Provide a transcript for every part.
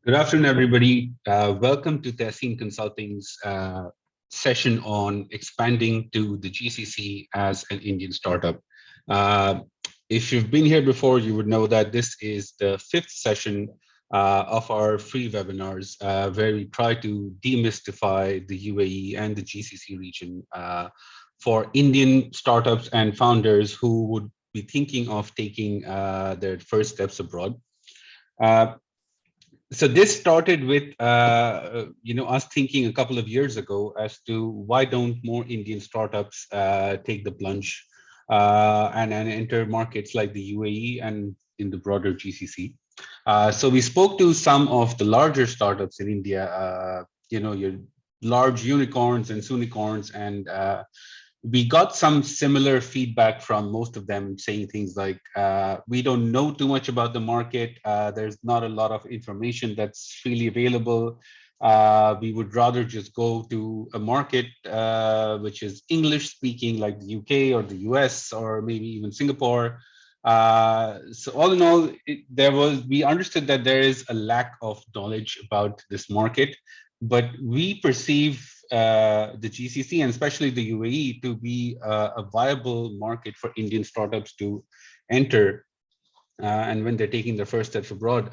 Good afternoon, everybody. Welcome to Tahseen Consulting's session on expanding to the GCC as an Indian startup. Uh, if you've been here before, you would know that this is the fifth session of our free webinars, where we try to demystify the UAE and the GCC region for Indian startups and founders who would be thinking of taking their first steps abroad. So this started with us thinking a couple of years ago as to why don't more Indian startups take the plunge and enter markets like the UAE and in the broader GCC. So we spoke to some of the larger startups in India, your large unicorns and unicorns, and we got some similar feedback from most of them saying things like, we don't know too much about the market. There's not a lot of information that's freely available. We would rather just go to a market which is English speaking, like the UK or the US or maybe even Singapore. So all in all, we understood that there is a lack of knowledge about this market, but we perceive the GCC and especially the UAE to be a viable market for Indian startups to enter. And when they're taking their first steps abroad,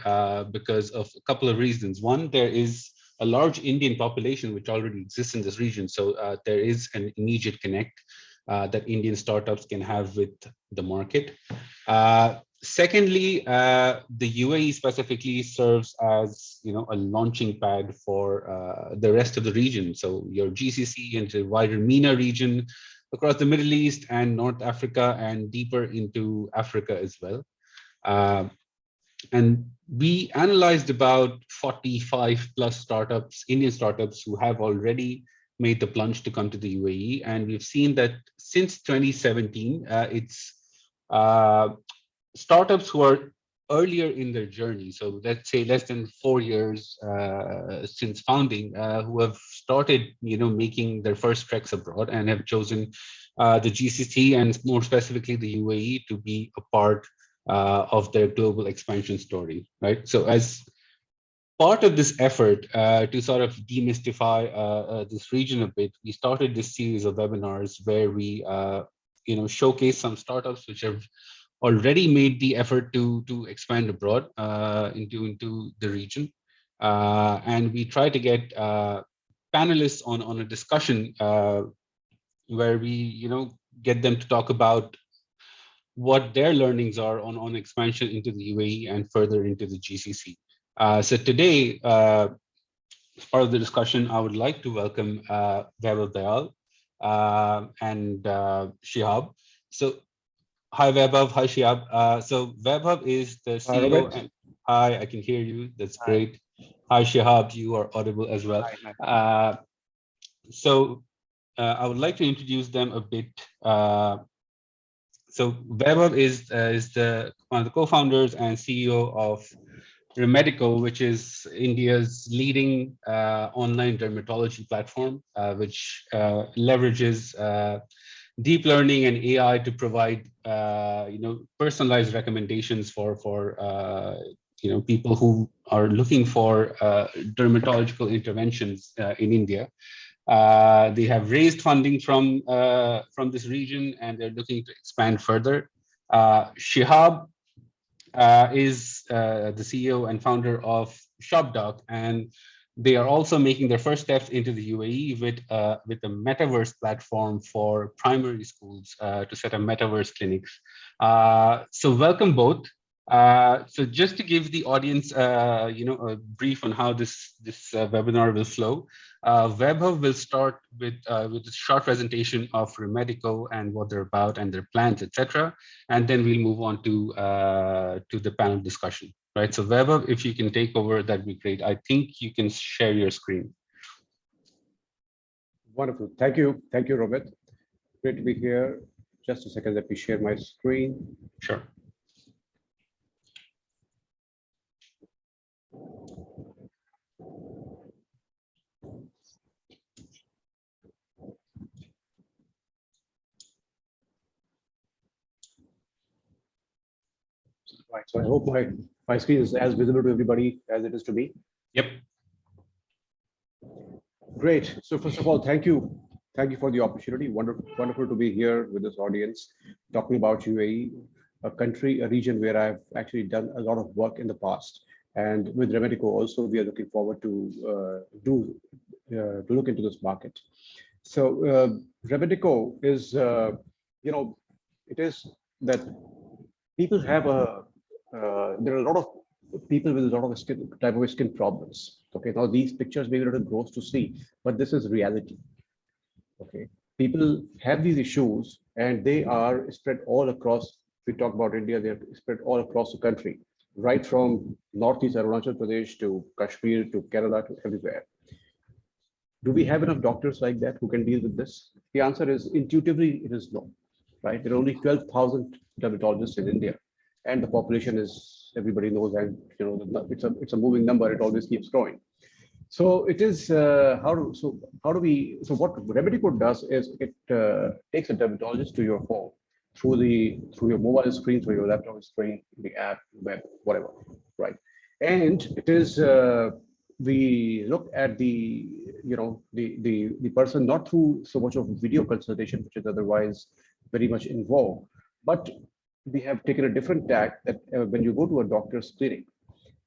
because of a couple of reasons. One, there is a large Indian population which already exists in this region. So there is an immediate connect that Indian startups can have with the market. Secondly, the UAE specifically serves as a launching pad for the rest of the region. So your GCC into wider MENA region, across the Middle East and North Africa, and deeper into Africa as well. And we analyzed about 45 plus startups, Indian startups, who have already made the plunge to come to the UAE. And we've seen that since 2017, it's startups who are earlier in their journey, so let's say less than 4 years since founding, who have started, making their first treks abroad and have chosen the GCC and more specifically the UAE to be a part of their global expansion story, right? So as part of this effort to sort of demystify this region a bit, we started this series of webinars where we, showcase some startups which have already made the effort to expand abroad into the region, and we try to get panelists on a discussion where we get them to talk about what their learnings are on expansion into the UAE and further into the GCC. So today, as part of the discussion, I would like to welcome Vaibhav Dayal and Shihab. So hi, Vaibhav. Hi, Shihab. So Vaibhav is the CEO. Robert. Hi, I can hear you. That's Hi. great. Hi, Shihab. You are audible as well. So I would like to introduce them a bit. So Vaibhav is one of the co-founders and CEO of Remedico, which is India's leading online dermatology platform, which leverages deep learning and AI to provide personalized recommendations for people who are looking for dermatological interventions in India. They have raised funding from this region and they're looking to expand further. Shihab is the CEO and founder of ShopDoc, and they are also making their first steps into the UAE with a metaverse platform for primary schools to set up metaverse clinics. So welcome both. So just to give the audience, a brief on how this webinar will flow. Vaibhav will start with a short presentation of Remedico and what they're about and their plans, etc. And then we'll move on to the panel discussion. Right. So Vaibhav, if you can take over, that'd be great. I think you can share your screen. Wonderful. Thank you. Thank you, Robert. Great to be here. Just a second, let me share my screen. Sure. Right. So I hope my screen is as visible to everybody as it is to me. Yep. Great. So first of all, thank you. Thank you for the opportunity. Wonderful to be here with this audience, talking about UAE, a country, a region where I've actually done a lot of work in the past. And with Remedico also, we are looking forward to look into this market. So Remedico is, it is that people have there are a lot of people with a lot of type of skin problems. Okay, now these pictures may be a little gross to see, but this is reality. Okay, people have these issues and they are spread all across. We talk about India, they're spread all across the country, right from Northeast Arunachal Pradesh to Kashmir to Kerala to everywhere. Do we have enough doctors like that who can deal with this? The answer is intuitively, it is no, right? There are only 12,000 dermatologists in India, and the population is, everybody knows, and it's a moving number. It always keeps growing. So it is so what Remedico does is it takes a dermatologist to your home through your mobile screen, through your laptop screen, the app, web, whatever, right? And it is we look at the person not through so much of video consultation, which is otherwise very much involved, but we have taken a different tack that when you go to a doctor's clinic,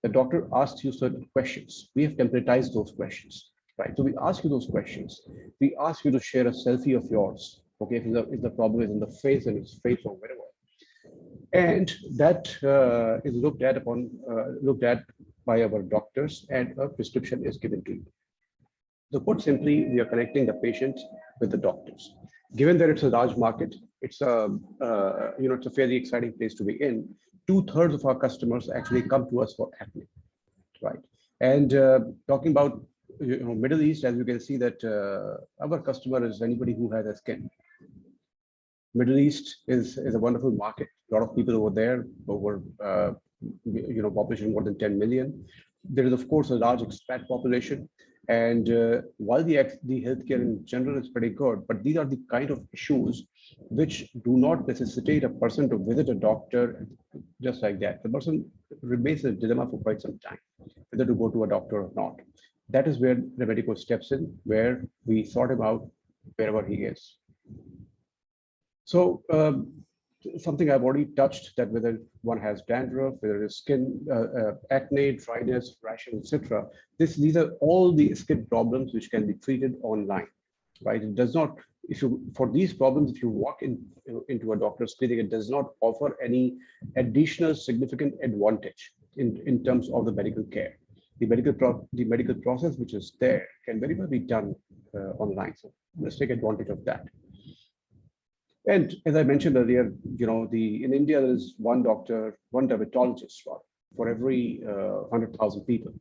the doctor asks you certain questions. We have templatized those questions, right? So we ask you those questions. We ask you to share a selfie of yours. Okay, if the problem is in the face and it's face or whatever, and that is looked at by our doctors, and a prescription is given to you. So put simply, we are connecting the patient with the doctors. Given that it's a large market, it's it's a fairly exciting place to be in. 2/3 of our customers actually come to us for acne, right? And talking about Middle East, as you can see that our customer is anybody who has a skin. Middle East is a wonderful market. A lot of people over there, over population more than 10 million. There is of course a large expat population, and while the healthcare in general is pretty good, but these are the kind of issues which do not necessitate a person to visit a doctor just like that. The person remains in a dilemma for quite some time, whether to go to a doctor or not. That is where Remedico steps in, where we sort him out wherever he is. So something I've already touched, that whether one has dandruff, whether it's skin, acne, dryness, rashes, etc. These are all the skin problems which can be treated online, right? It does not, for these problems, if you walk into a doctor's clinic, it does not offer any additional significant advantage in terms of the medical care. The medical process which is there can very well be done online. So let's take advantage of that. And as I mentioned earlier, in India, there is one doctor, one dermatologist for every 100,000 people.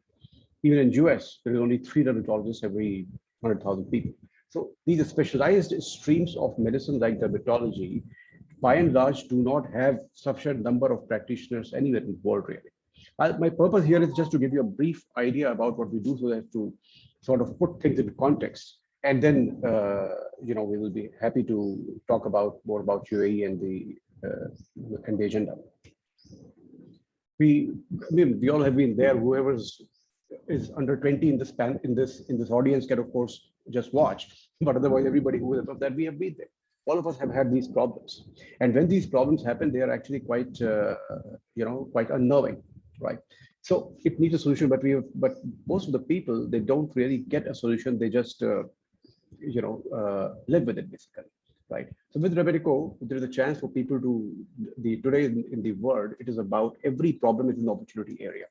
Even in US, there is only 3 dermatologists every 100,000 people. So these specialized streams of medicine like dermatology, by and large, do not have sufficient number of practitioners anywhere in the world, really. My purpose here is just to give you a brief idea about what we do, so that to sort of put things into context. And then, we will be happy to talk more about UAE and the agenda. We all have been there. Whoever is under 20 in this audience can, of course, just watch. But otherwise, everybody who is above that, we have been there. All of us have had these problems, and when these problems happen, they are actually quite unnerving, right? So it needs a solution, but most of the people, they don't really get a solution. They just live with it, basically, right? So with Remedico, there is a chance for people to today in the world, it is about every problem is an opportunity area,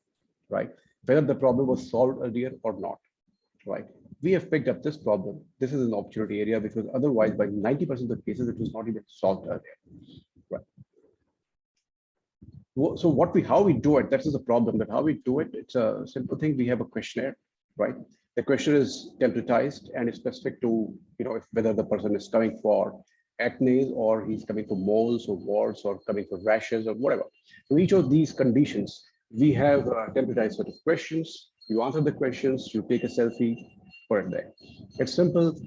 right? Whether the problem was solved earlier or not, right? We have picked up this problem. This is an opportunity area because otherwise, by 90% of the cases, it was not even solved earlier, right? So how we do it, that is the problem. But how we do it, it's a simple thing. We have a questionnaire, right? The question is templatized and is specific to, whether the person is coming for acne or he's coming for moles or warts or coming for rashes or whatever. So each of these conditions, we have a templatized set of questions. You answer the questions, you take a selfie, put it there. It's simple.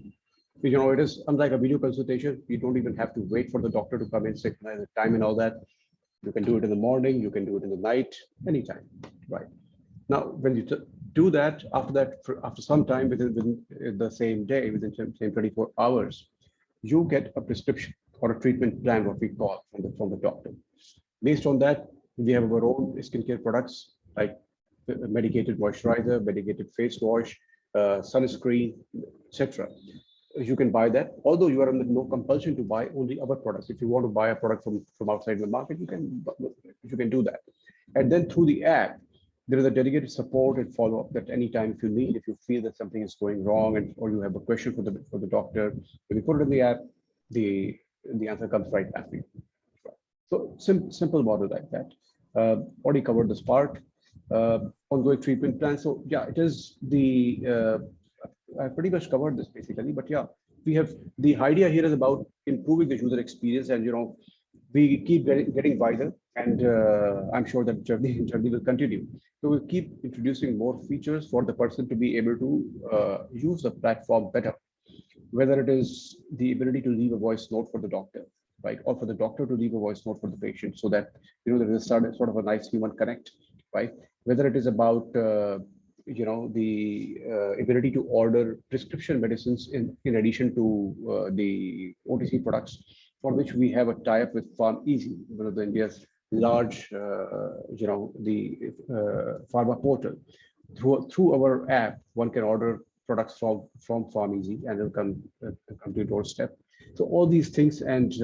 It is unlike a video consultation. You don't even have to wait for the doctor to come in, signalize the time and all that. You can do it in the morning, you can do it in the night, anytime, right? Now, when you do that. After that, after some time, within the same day, within the same 24 hours, you get a prescription or a treatment plan, what we call from the doctor. Based on that, we have our own skincare products like medicated moisturizer, medicated face wash, sunscreen, etc. You can buy that, although you are under no compulsion to buy only our products. If you want to buy a product from outside the market, you can do that. And then through the app, there is a dedicated support and follow-up that anytime if you need, if you feel that something is going wrong and or you have a question for the doctor, when you put it in the app, the answer comes right back to you. So simple model like that. Already covered this part. Ongoing treatment plan. So yeah, it is I pretty much covered this basically, but yeah, we have the idea here is about improving the user experience, and we keep getting wider, and I'm sure that journey will continue. So we'll keep introducing more features for the person to be able to use the platform better, whether it is the ability to leave a voice note for the doctor, right, or for the doctor to leave a voice note for the patient, so that there is sort of a nice human connect, right? Whether it is about the ability to order prescription medicines in addition to the OTC products, for which we have a tie-up with PharmEasy, one of the India's large, the pharma portal. Through our app, one can order products from PharmEasy, and it'll come to your doorstep. So all these things, and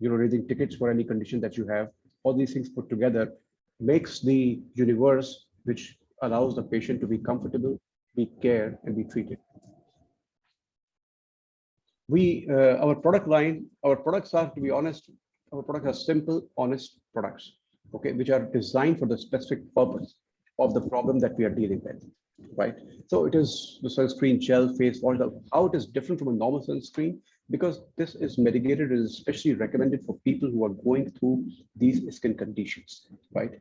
raising tickets for any condition that you have, all these things put together makes the universe which allows the patient to be comfortable, be cared, and be treated. Our product line, our products are, to be honest, our products are simple, honest products, okay, which are designed for the specific purpose of the problem that we are dealing with, right? So it is the sunscreen gel, face wash. How it is different from a normal sunscreen, because this is medicated, it is especially recommended for people who are going through these skin conditions, right?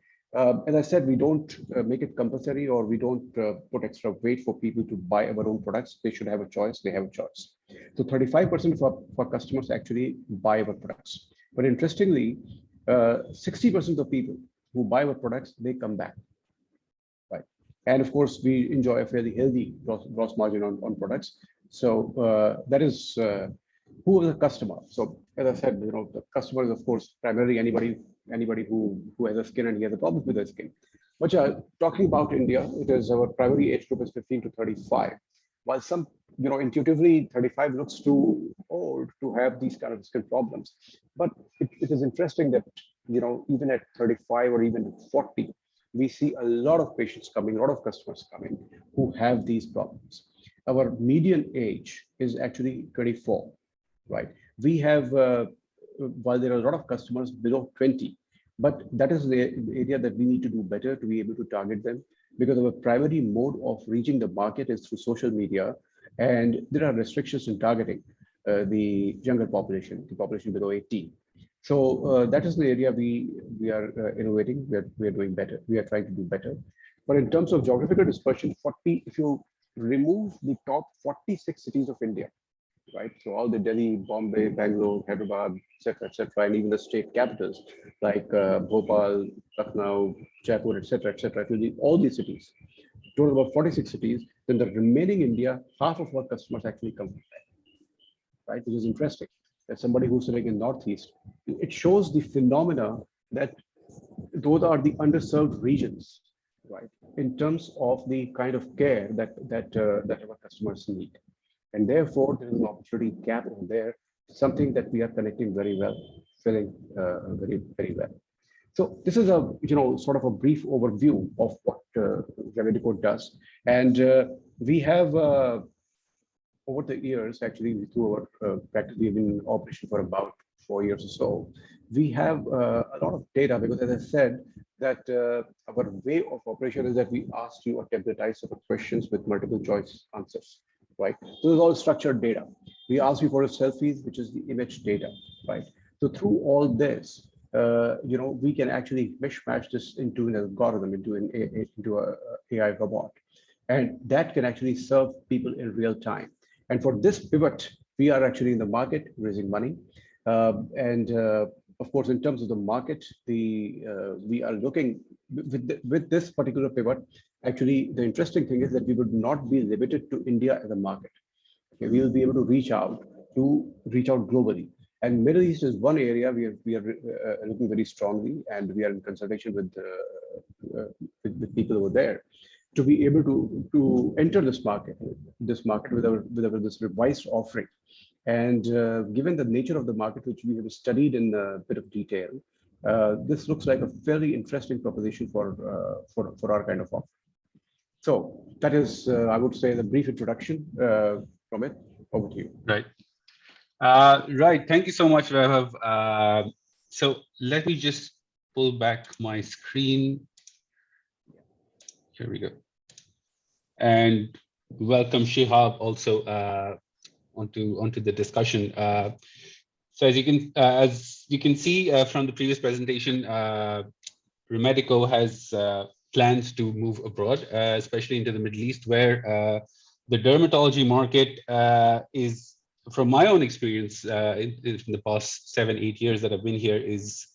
As I said, we don't make it compulsory, or we don't put extra weight for people to buy our own products. They should have a choice. They have a choice. So 35% of our customers actually buy our products. But interestingly, 60% of people who buy our products, they come back, right? And of course, we enjoy a fairly healthy gross margin on products. So that is who is the customer. So as I said, the customer is, of course, primarily anybody who has a skin and he has a problem with their skin. But talking about India, it is our primary age group is 15 to 35. While some, intuitively 35 looks too old to have these kind of skin problems. But it is interesting that, even at 35 or even 40, we see a lot of patients coming, a lot of customers coming who have these problems. Our median age is actually 24, right? We have, while there are a lot of customers below 20, but that is the area that we need to do better to be able to target them, because our primary mode of reaching the market is through social media, and there are restrictions in targeting the younger population, the population below 18. So that is the area we are innovating. We are doing better. We are trying to do better. But in terms of geographical dispersion, if you remove the top 46 cities of India, right? So all the Delhi, Bombay, Bangalore, Hyderabad, et cetera, and even the state capitals like Bhopal, Lucknow, Jaipur, et cetera, all these cities, total about 46 cities, then the remaining India, half of our customers actually come from there, right? Which is interesting. As somebody who's sitting in Northeast, it shows the phenomena that those are the underserved regions, right? In terms of the kind of care that our customers need. And therefore, there is an opportunity gap over there, something that we are connecting very well, filling very, very well. So this is a sort of a brief overview of what Remedico does. And we have, over the years, actually, through our practice, we've been in operation for about 4 years or so. We have a lot of data, because as I said, that our way of operation is that we ask you a templatized set of questions with multiple choice answers. Right, so it's all structured data. We ask you for a selfies, which is the image data, right? So through all this, we can actually mishmash this into an algorithm, into a AI robot, and that can actually serve people in real time. And for this pivot, we are actually in the market raising money, and Of course, in terms of the market, we are looking with this particular pivot. Actually, the interesting thing is that we would not be limited to India as a market. Okay, we will be able to reach out globally. And Middle East is one area we are looking very strongly, and we are in consultation with people over there to be able to enter this market with this revised offering. And given the nature of the market, which we have studied in a bit of detail, this looks like a very interesting proposition for our kind of offer. So that is, I would say, the brief introduction from it. Over to you. Right. Right. Thank you so much, Vaibhav. So let me just pull back my screen. Here we go. And welcome Shihab also onto the discussion. So as you can see from the previous presentation, Remedico has plans to move abroad, especially into the Middle East, where the dermatology market is, from my own experience in the past 7-8 years that I've been here, is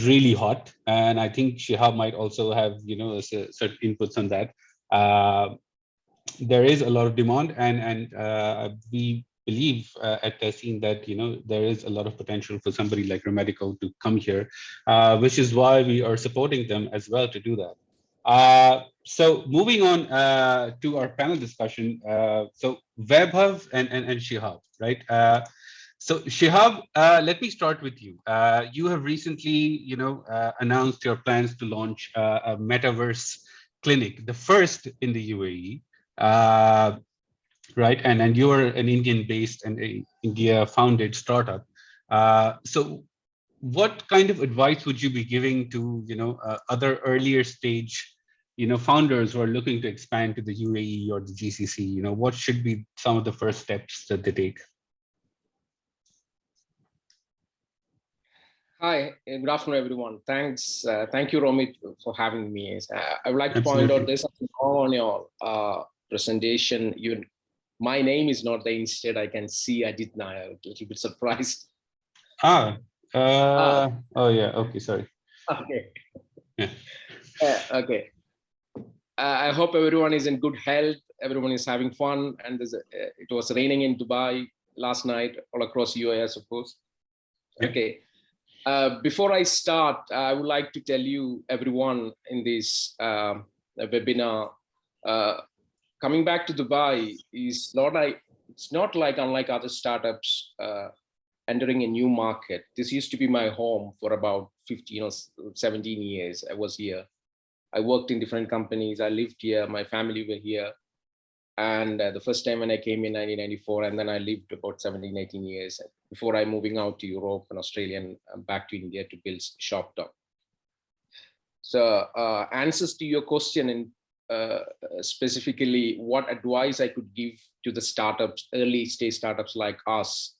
really hot. And I think Shihab might also have certain inputs on that. There is a lot of demand, and we believe at Tahseen that there is a lot of potential for somebody like Remedico to come here, which is why we are supporting them as well to do that. So moving on to our panel discussion. So Vaibhav and Shihab, right? So Shihab, let me start with you. You have recently, announced your plans to launch a metaverse clinic, the first in the UAE. Right, and you are an Indian-based and a India-founded startup. So, what kind of advice would you be giving to other earlier stage founders who are looking to expand to the UAE or the GCC? What should be some of the first steps that they take? Hi, good afternoon, everyone. Thanks. Thank you, Romit, for having me. I would like to Absolutely. point out this on your presentation. My name is not there. Instead, I can see I did not. I'm a little bit surprised. Oh yeah. Okay, sorry. Okay. Yeah. Okay. I hope everyone is in good health. Everyone is having fun. And it was raining in Dubai last night, all across UAE, I suppose. Yeah. Okay. Before I start, I would like to tell you, everyone in this webinar, coming back to Dubai is not like unlike other startups entering a new market. This used to be my home for about 15 or 17 years. I was here. I worked in different companies. I lived here. My family were here. And the first time when I came in 1994, and then I lived about 17, 18 years before I moving out to Europe and Australia and back to India to build ShopDoc. So answers to your question and specifically what advice I could give to the startups, early stage startups like us,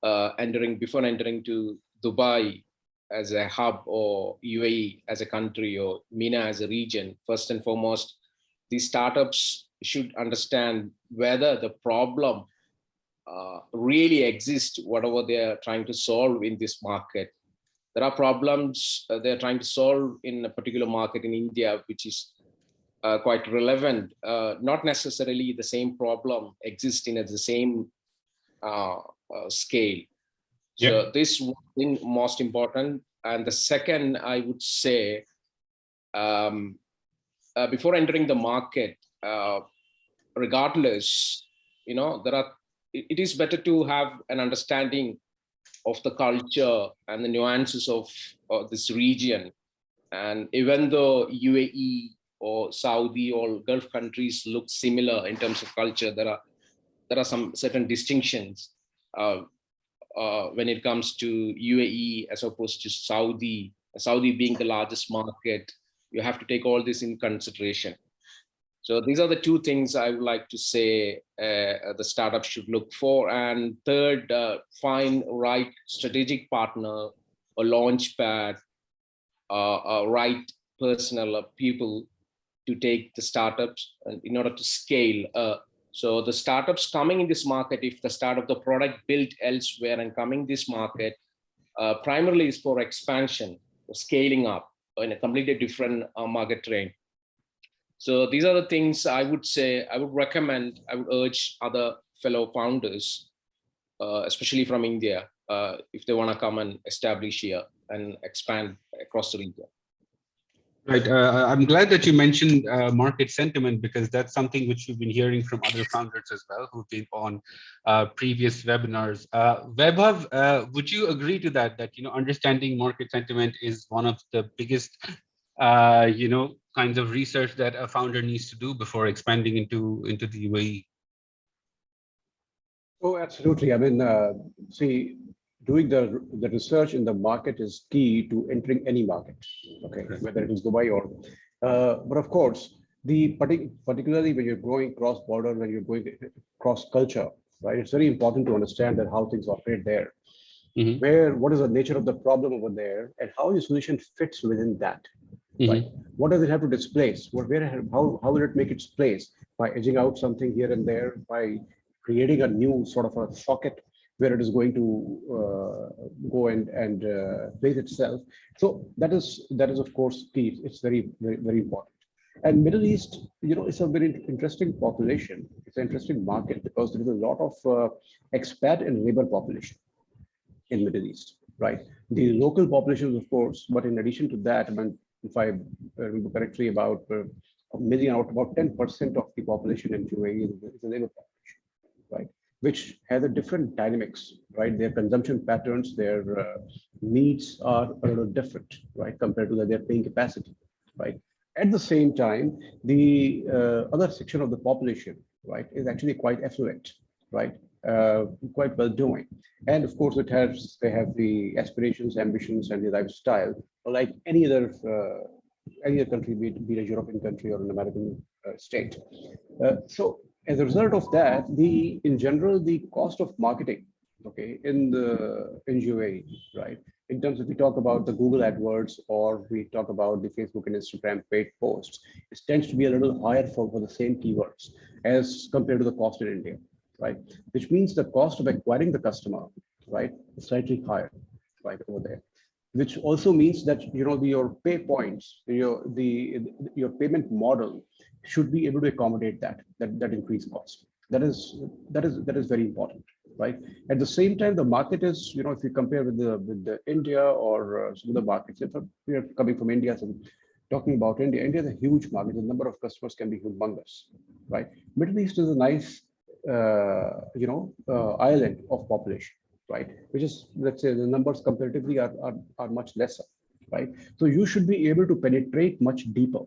before entering to Dubai as a hub or UAE as a country or MENA as a region. First and foremost, these startups should understand whether the problem really exists, whatever they're trying to solve in this market. There are problems they're trying to solve in a particular market in India, which is quite relevant. Not necessarily the same problem existing at the same scale. Yeah. So this one thing most important. And the second, I would say, before entering the market, regardless, it is better to have an understanding of the culture and the nuances of this region. And even though UAE or Saudi or Gulf countries look similar in terms of culture, there are some certain distinctions when it comes to UAE as opposed to Saudi. Saudi being the largest market, you have to take all this in consideration. So these are the two things I would like to say the startup should look for. And third, find right strategic partner, a launch pad, a right personnel people to take the startups in order to scale. So the startups coming in this market, if the start of the product built elsewhere and coming this market, primarily is for expansion, scaling up in a completely different market terrain. So these are the things I would say, I would recommend, I would urge other fellow founders, especially from India, if they want to come and establish here and expand across the region. Right. I'm glad that you mentioned market sentiment, because that's something which we've been hearing from other founders as well who've been on previous webinars. Vaibhav, would you agree to that? That understanding market sentiment is one of the biggest kinds of research that a founder needs to do before expanding into the UAE. Oh, absolutely. I mean, see, doing the research in the market is key to entering any market. Okay, whether it is Dubai or, but of course, particularly when you're going cross border, when you're going cross culture, right? It's very important to understand that how things operate there. What is the nature of the problem over there, and how your solution fits within that. Right? What does it have to displace? How will it make its place? By edging out something here and there, by creating a new sort of a socket where it is going to go and place itself. So that is of course key. It's very important. And Middle East, it's a very interesting population. It's an interesting market because there is a lot of expat and labor population in Middle East, right? The local populations, of course, but in addition to that, I mean, if I remember correctly, about a million out about 10% of the population in UAE is a labor population, right? Which has a different dynamics, right? Their consumption patterns, their needs are a little different, right? Compared to their paying capacity, right? At the same time, the other section of the population, right, is actually quite affluent, right? Quite well doing. And of course, they have the aspirations, ambitions, and the lifestyle, like any other country, be it a European country or an American state. So as a result of that, in general, the cost of marketing, okay, in UAE, right? In terms of, we talk about the Google AdWords or we talk about the Facebook and Instagram paid posts, it tends to be a little higher for the same keywords as compared to the cost in India, right? Which means the cost of acquiring the customer, right, is slightly higher, right, over there. Which also means that your pay points, your payment model should be able to accommodate that increased cost. That is very important, right? At the same time, the market is, if you compare with the India or some of the markets, if we are coming from India, so talking about India, India is a huge market. The number of customers can be humongous, right? Middle East is a nice, island of population, right? Which is, let's say, the numbers comparatively are much lesser, right? So you should be able to penetrate much deeper,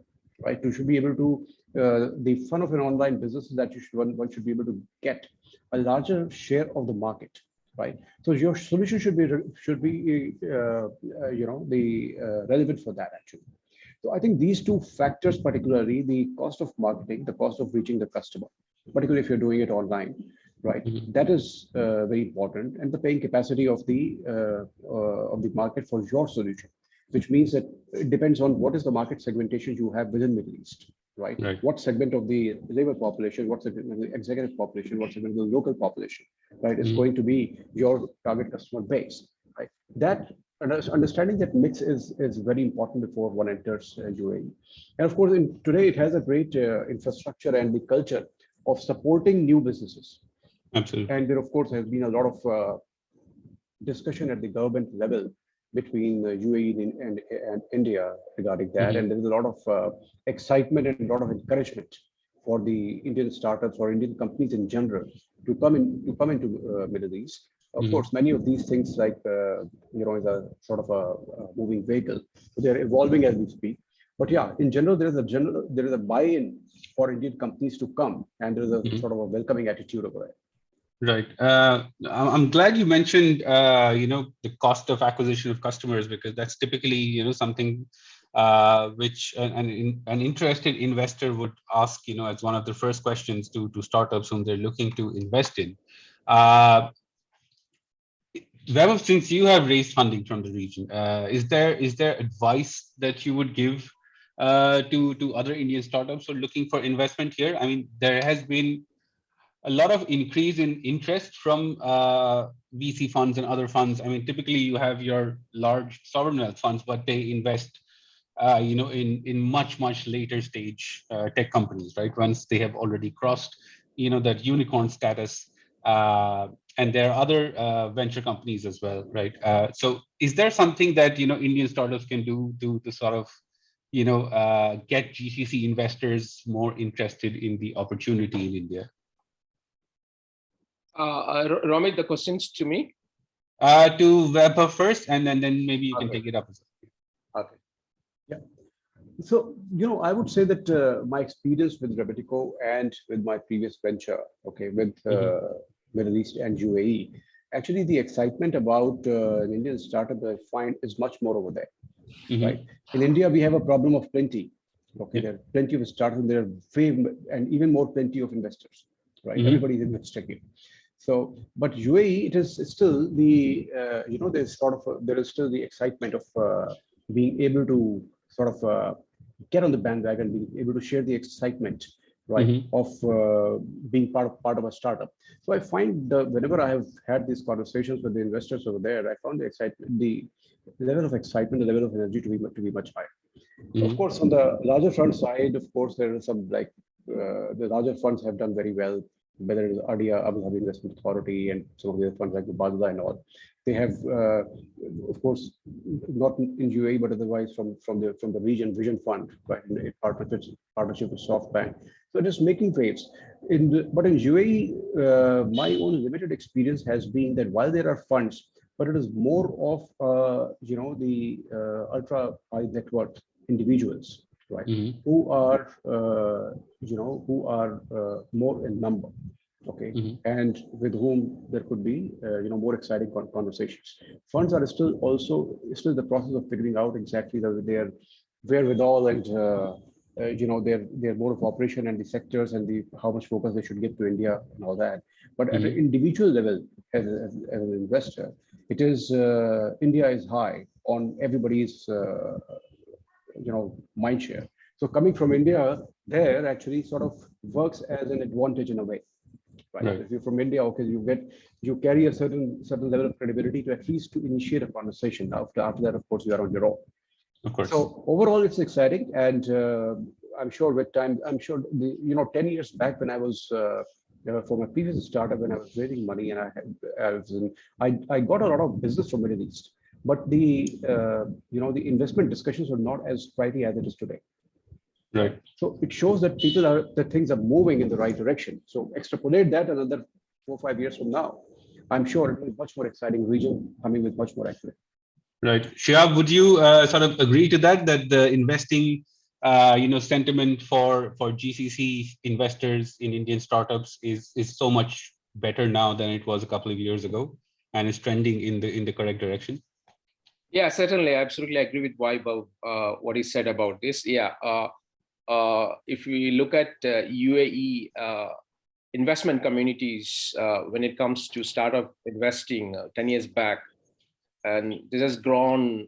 right? You should be able to, the fun of an online business is that one should be able to get a larger share of the market, right? So your solution should be relevant for that actually. So I think these two factors, particularly the cost of marketing, the cost of reaching the customer, particularly if you're doing it online, right? That is very important, and the paying capacity of the market for your solution, which means that it depends on what is the market segmentation you have within Middle East, right? What segment of the labor population, what segment of the executive population, what segment of the local population, right, is going to be your target customer base, right? That understanding that mix is very important before one enters UAE. And of course, today it has a great infrastructure and the culture of supporting new businesses. Absolutely. And there, of course, has been a lot of discussion at the government level between UAE and India regarding that. And there is a lot of excitement and a lot of encouragement for the Indian startups or Indian companies in general to come into Middle East. Of course, many of these things, like is a sort of a moving vehicle. So they're evolving as we speak. But yeah, in general, there is a buy-in for Indian companies to come, and there is a sort of a welcoming attitude over there. Right. I'm glad you mentioned, the cost of acquisition of customers, because that's typically, something which an interested investor would ask, as one of the first questions to startups whom they're looking to invest in. Vaibhav, since you have raised funding from the region, is there advice that you would give to other Indian startups who are looking for investment here? I mean, there has been a lot of increase in interest from VC funds and other funds. I mean, typically you have your large sovereign wealth funds, but they invest, in much later stage tech companies, right? Once they have already crossed, that unicorn status. And there are other venture companies as well, right? So, is there something that Indian startups can do to sort of get GCC investors more interested in the opportunity in India? Romit, the questions to me? To Vaibhav first, and then maybe you can take it up as well. Okay. Yeah. So, I would say that my experience with Remedico and with my previous venture, okay, with Middle East and UAE, actually the excitement about an Indian startup I find is much more over there, right? In India, we have a problem of plenty. Okay, there are plenty of startups, there are and even more plenty of investors, right? Everybody is investing. So, but UAE, it's still the there is still the excitement of being able to sort of get on the bandwagon, being able to share the excitement, right, of being part of a startup. So I find whenever I have had these conversations with the investors over there, I found the level of excitement, the level of energy to be much higher. Of course, on the larger front side, of course, there are some the larger funds have done very well, whether it is ADIA, Abu Dhabi Investment Authority, and some of the other funds like Mubadala and all. They have, of course, not in UAE, but otherwise from the region, Vision Fund, right, in partnership with SoftBank. So just making waves. But in UAE, my own limited experience has been that while there are funds, but it is more of the ultra high net worth individuals, right, who are more in number, okay, and with whom there could be more exciting conversations. Funds are still the process of figuring out exactly their wherewithal and their mode of operation and the sectors and how much focus they should give to India and all that. But at an individual level, as an investor, it is India is high on everybody's mind share. So coming from India there actually sort of works as an advantage in a way, right? If you're from India, okay, you carry a certain level of credibility to at least to initiate a conversation. After that, of course, you are on your own. Of course. So overall, it's exciting, and I'm sure with time, 10 years back when I was for my previous startup, when I was raising money, and I got a lot of business from Middle East, but the investment discussions were not as sprightly as it is today. Right. So it shows that things are moving in the right direction. So extrapolate that another 4 or 5 years from now, I'm sure it will be much more exciting region coming with much more activity. Right. Shihab, would you sort of agree to that the investing sentiment for GCC investors in Indian startups is so much better now than it was a couple of years ago, and is trending in the correct direction? Yeah, certainly. I absolutely agree with Vaibhav, what he said about this. Yeah. If we look at UAE investment communities, when it comes to startup investing 10 years back, and this has grown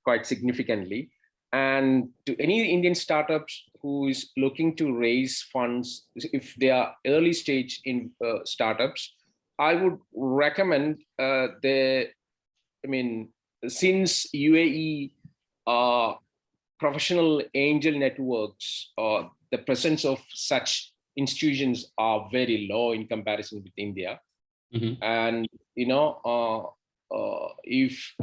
quite significantly. And to any Indian startups who is looking to raise funds, if they are early stage in startups, I would recommend since UAE professional angel networks, the presence of such institutions are very low in comparison with India. And, if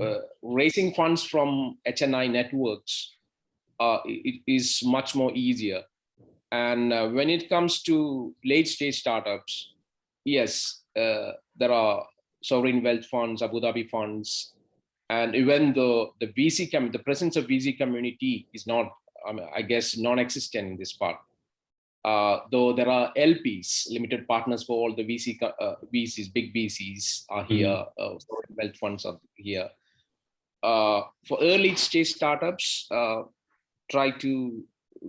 raising funds from HNI networks, it is much more easier. And when it comes to late stage startups, yes, there are sovereign wealth funds, Abu Dhabi funds, and even the the presence of VC community is not, I guess, non-existent in this part. Though there are LPs, limited partners for all the VCs, big VCs are here, sovereign wealth funds are here. For early stage startups, try to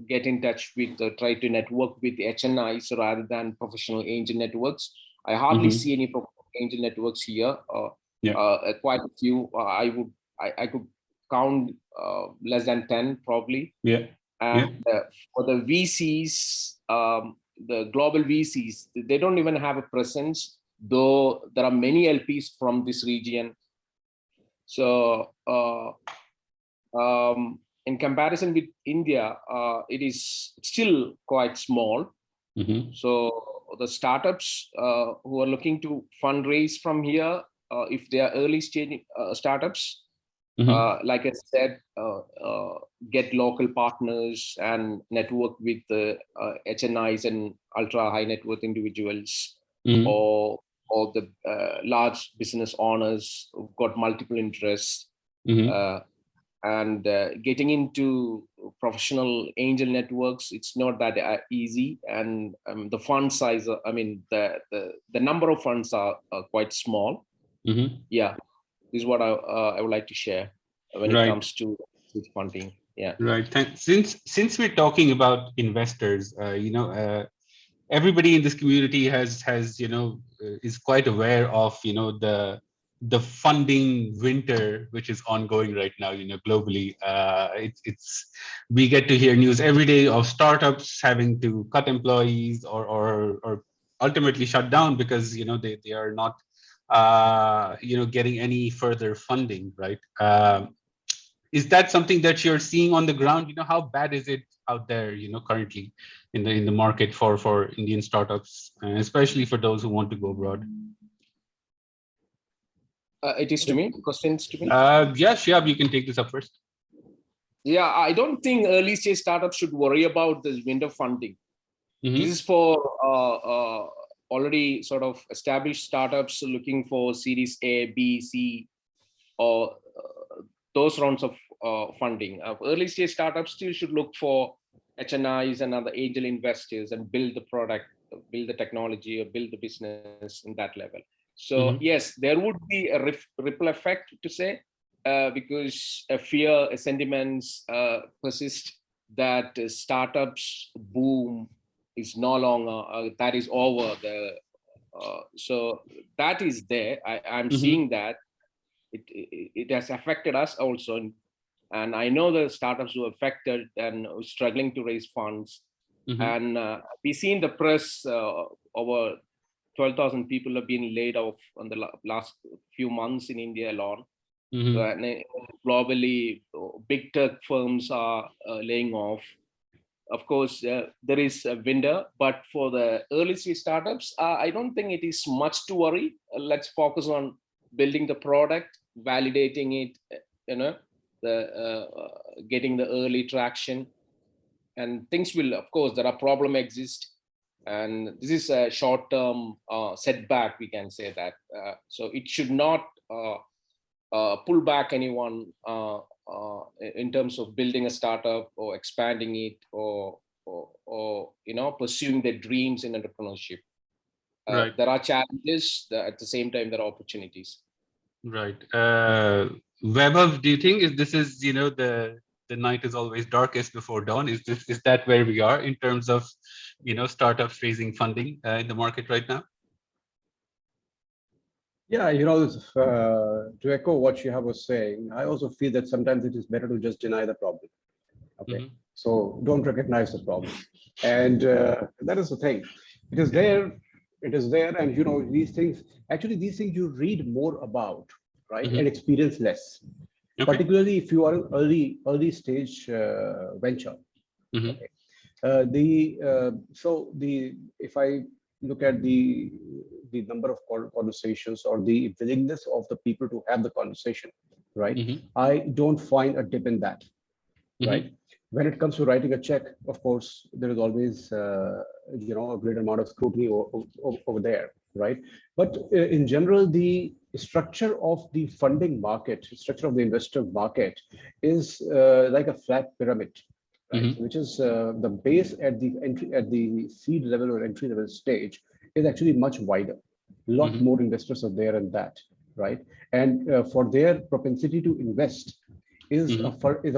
get in touch with, try to network with the HNIs rather than professional angel networks. I hardly see any professional angel networks here. Quite a few. I could count less than 10 probably. Yeah. And for the VCs, the global VCs, they don't even have a presence, though there are many LPs from this region. So in comparison with India, it is still quite small. So the startups who are looking to fundraise from here, if they are early stage startups, like I said, get local partners and network with HNIs and ultra high net worth individuals, or the large business owners who've got multiple interests, and getting into professional angel networks. It's not that easy, and the fund size, I mean, the number of funds are quite small. Yeah, this is what I would like to share when it comes to funding. Yeah. Right. Since we're talking about investors, everybody in this community has is quite aware of the funding winter which is ongoing right now globally. It's we get to hear news every day of startups having to cut employees or ultimately shut down because they are not getting any further funding, right? Is that something that you're seeing on the ground? How bad is it out there currently in the market for Indian startups, especially for those who want to go abroad? It is to me. Questions to me. Yeah, Shihab, you can take this up first. Yeah, I don't think early stage startups should worry about this window funding. This is for already sort of established startups looking for Series A, B, C, or those rounds of funding. Early stage startups still should look for HNIs and other angel investors and build the product, build the technology, or build the business in that level. So yes, there would be a ripple effect, to say, because a fear, sentiments persist that startups boom is no longer, that is over. So that is there. I'm seeing that. It has affected us also. And I know the startups who are affected and struggling to raise funds. And we see in the press over 12,000 people have been laid off in the last few months in India alone. So, globally, big tech firms are laying off. Of course, there is a window, but for the early stage startups, I don't think it is much to worry. Let's focus on building the product, validating it, getting the early traction, and things will, of course, there are problem exist. And this is a short-term setback, we can say that. So it should not pull back anyone in terms of building a startup or expanding it or pursuing their dreams in entrepreneurship. Right. There are challenges, at the same time there are opportunities. Right. Vaibhav, do you think this is the night is always darkest before dawn? Is that where we are in terms of startups raising funding in the market right now? Yeah, to echo what Shihab was saying, I also feel that sometimes it is better to just deny the problem. Okay, so don't recognize the problem, and that is the thing. It is there, and these things. Actually, these things you read more about, right, and experience less. Okay. Particularly if you are an early stage venture. Okay. If I look at the number of conversations or the willingness of the people to have the conversation, right? I don't find a dip in that, right? When it comes to writing a check, of course, there is always a great amount of scrutiny over there, right? But in general, the structure of the funding market, structure of the investor market is like a flat pyramid, right? Which is the base at the seed level or entry level stage is actually much wider. A lot more investors are there in that, right? And for their propensity to invest is a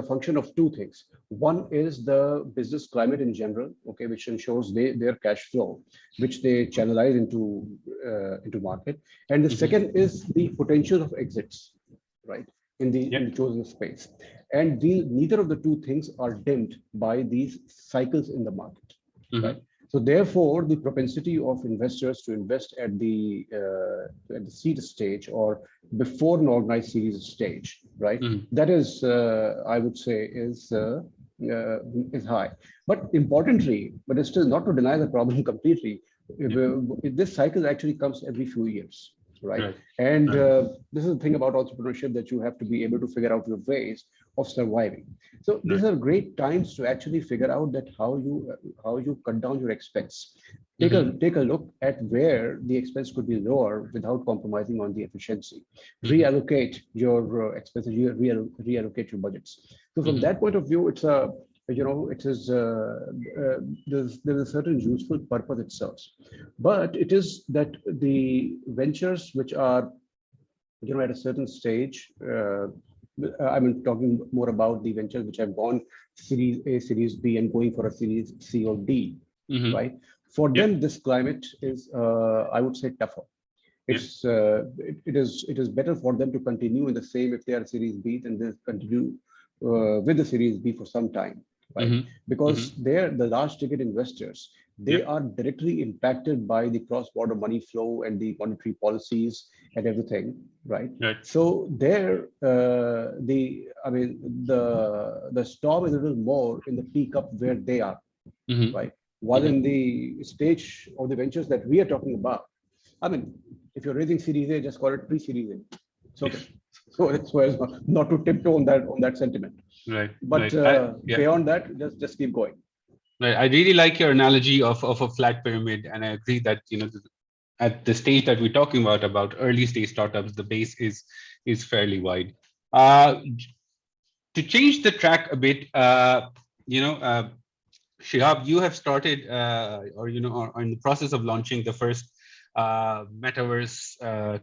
function of two things. One is the business climate in general, okay, which ensures their cash flow, which they channelize into market, and the second is the potential of exits, right, in the chosen space. And neither of the two things are dimmed by these cycles in the market, right? So therefore, the propensity of investors to invest at the seed stage or before an organized series stage, right? That is, I would say, is high. But importantly, but it's still not to deny the problem completely. This cycle actually comes every few years, right? And this is the thing about entrepreneurship, that you have to be able to figure out your ways of surviving. So these are great times to actually figure out that how you cut down your expense. Take a look at where the expense could be lower without compromising on the efficiency. Reallocate your expenses, reallocate your budgets. So from that point of view, it's a it is there's a certain useful purpose it serves, but it is that the ventures which are at a certain stage. I'm talking more about the ventures which have gone Series A, Series B, and going for a Series C or D, right? For them, this climate is, I would say, tougher. It's it is better for them to continue in the same if they are Series B, then they continue with the Series B for some time, right? Because they're the large ticket investors. They are directly impacted by the cross-border money flow and the monetary policies and everything, right? So there, the storm is a little more in the peak-up where they are, right? While in the stage of the ventures that we are talking about, I mean, if you're raising Series A, just call it pre-Series A. So, so that's why not to tiptoe on that sentiment. Right. But beyond that, just keep going. Right. I really like your analogy of a flat pyramid, and I agree that at the stage that we're talking about early stage startups, the base is fairly wide. To change the track a bit, Shihab, you have started or are in the process of launching the first metaverse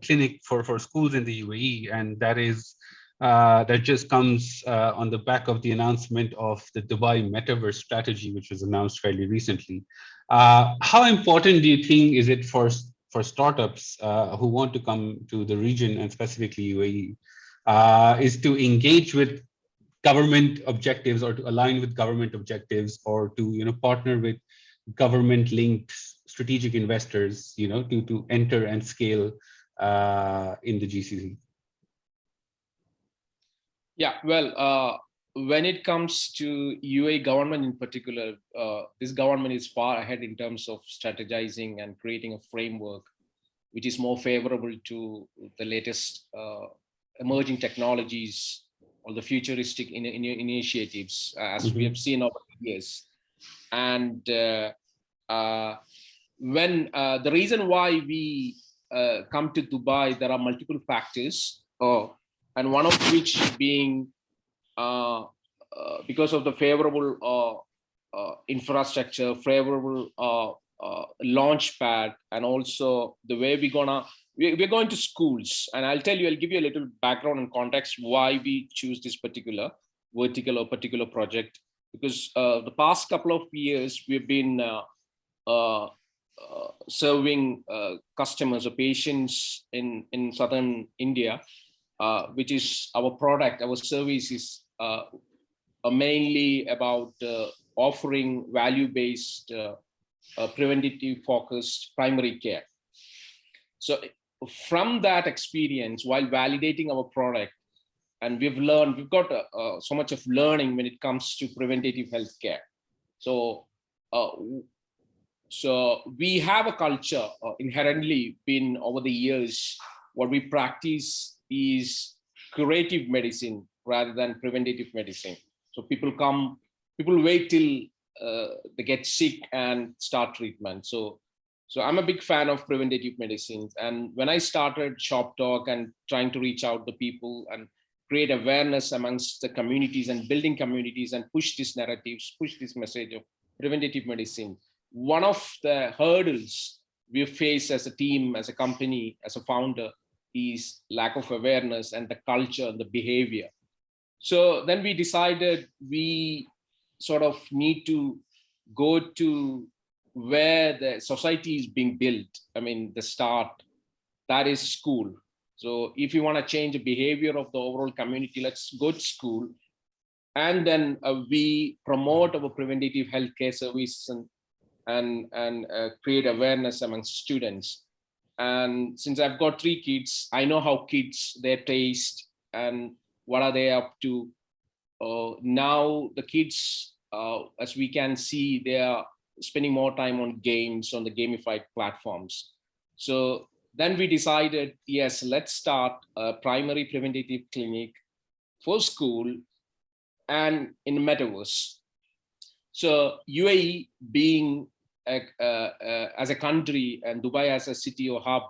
clinic for schools in the UAE, and that just comes on the back of the announcement of the Dubai metaverse strategy, which was announced fairly recently. How important do you think is it for startups who want to come to the region, and specifically UAE, is to engage with government objectives, or to align with government objectives, or to partner with government-linked strategic investors, to enter and scale in the GCC? Yeah, well, when it comes to UAE government in particular, this government is far ahead in terms of strategizing and creating a framework which is more favorable to the latest emerging technologies or the futuristic initiatives, as we have seen over the years. And when the reason why we come to Dubai, there are multiple factors, and one of which being because of the favorable infrastructure, favorable launch pad, and also the way we're going to schools. And I'll give you a little background and context why we choose this particular vertical or particular project. Because the past couple of years, we've been serving customers or patients in southern India, which is our product. Our service is mainly about offering value-based, preventative-focused primary care. So from that experience, while validating our product, and we've got so much of learning when it comes to preventative healthcare. So we have a culture inherently been over the years. What we practice is curative medicine rather than preventative medicine. So people wait till they get sick and start treatment. So I'm a big fan of preventative medicines. And when I started ShopDoc and trying to reach out to people and create awareness amongst the communities and building communities and push these narratives, push this message of preventative medicine, one of the hurdles we face as a team, as a company, as a founder, is lack of awareness and the culture and the behavior. So then we decided we sort of need to go to where the society is being built. I mean, the start, that is school. So if you want to change the behavior of the overall community, let's go to school. And then we promote our preventative healthcare services and create awareness amongst students. And since I've got 3 kids, I know how kids, their taste and what are they up to. Now the kids, as we can see, they are spending more time on games, on the gamified platforms. So then we decided, yes, let's start a primary preventative clinic for school and in the metaverse. So UAE being as a country and Dubai as a city or hub,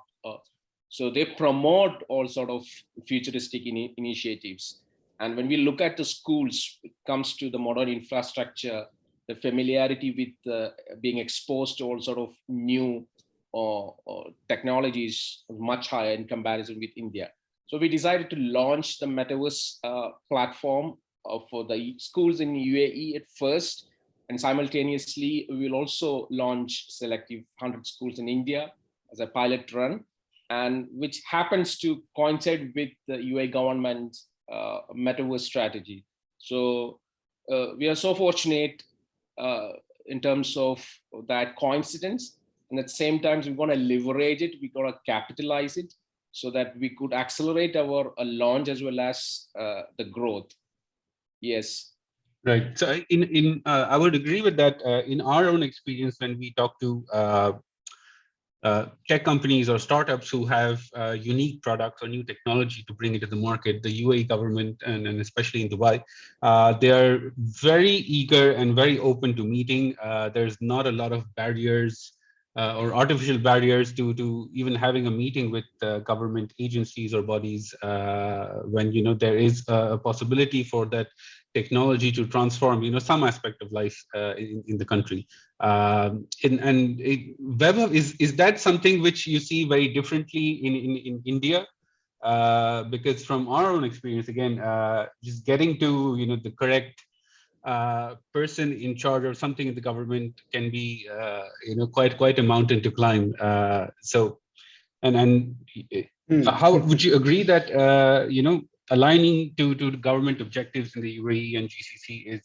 so they promote all sort of futuristic initiatives. And when we look at the schools, it comes to the modern infrastructure, the familiarity with being exposed to all sort of new or technologies much higher in comparison with India. So we decided to launch the metaverse platform for the schools in UAE at first, and simultaneously we will also launch selective 100 schools in India as a pilot run, and which happens to coincide with the UAE government's metaverse strategy. So we are so fortunate in terms of that coincidence, and at the same time we want to leverage it, we got to capitalize it so that we could accelerate our launch as well as the growth. Yes. Right. So I would agree with that. In our own experience, when we talk to tech companies or startups who have unique products or new technology to bring into the market, the UAE government and especially in Dubai, they are very eager and very open to meeting. There's not a lot of barriers or artificial barriers to even having a meeting with government agencies or bodies when there is a possibility for that technology to transform some aspect of life in the country. Vaibhav, is that something which you see very differently in India? Because from our own experience, again, just getting to the correct person in charge of something in the government can be quite a mountain to climb. How would you agree that aligning to the government objectives in the UAE and GCC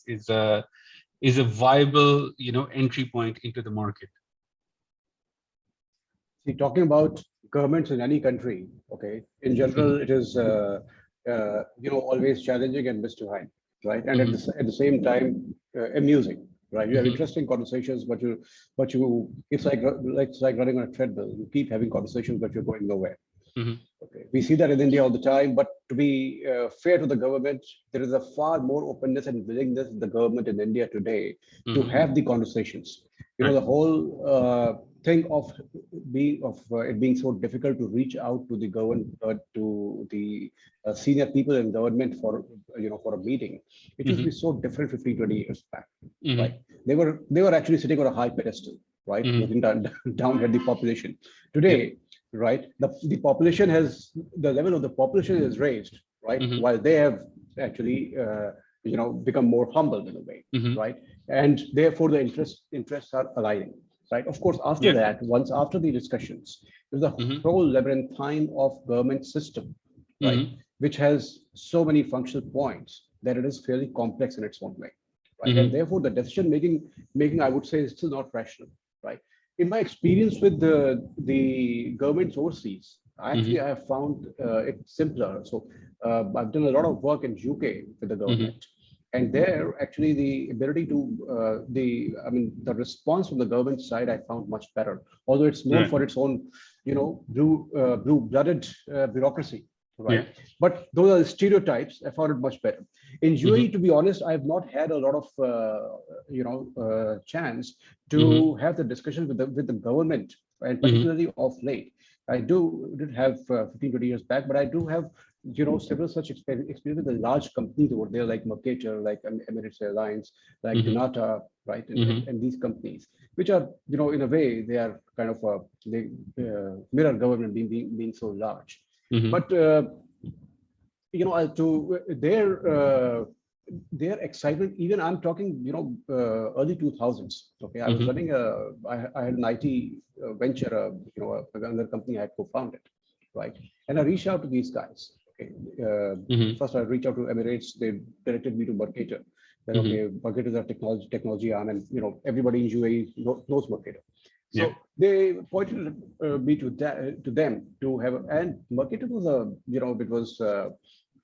is a viable entry point into the market? See, talking about governments in any country, okay, in general, it is always challenging and mystifying, right? And at the same time, amusing, right? You have interesting conversations, but it's like running on a treadmill. You keep having conversations, but you're going nowhere. Okay. We see that in India all the time, but to be fair to the government, there is a far more openness and willingness in the government in India today to have the conversations. The whole thing of it being so difficult to reach out to the government, to the senior people in government for a meeting. It used to be so different 15, 20 years back, right? They were actually sitting on a high pedestal, right, looking down at the population. Today, right, the population the level of the population is raised, right, while they have actually become more humble in a way, right, and therefore the interests are aligning, right. Of course, after that, after the discussions, there's a whole labyrinthine of government system, right, which has so many functional points that it is fairly complex in its own way, right, and therefore the decision making I would say is still not rational, right. In my experience with the governments overseas, actually I have found it simpler. So I've done a lot of work in UK with the government, and there actually the ability to the response from the government side I found much better. Although it's known for its own blue-blooded bureaucracy. Right, but those are the stereotypes. I found it much better. In UAE, to be honest, I've not had a lot of chance to have the discussion with the government, and particularly of late. I did have 15, 20 years back, but I do have several such experience with the large companies over there, like Mercator, like Emirates Airlines, like Donata, right, and these companies, which are in a way they are kind of they mirror government being so large. But to their excitement, even I'm talking early 2000s. Okay, I was running I had an IT venture, another company I had co-founded, right, and I reached out to these guys. Okay, first I reached out to Emirates. They directed me to Mercator. that, okay, Marketo is a technology arm, and everybody in UAE knows Marketo. So they pointed me to them to have, and Marketo was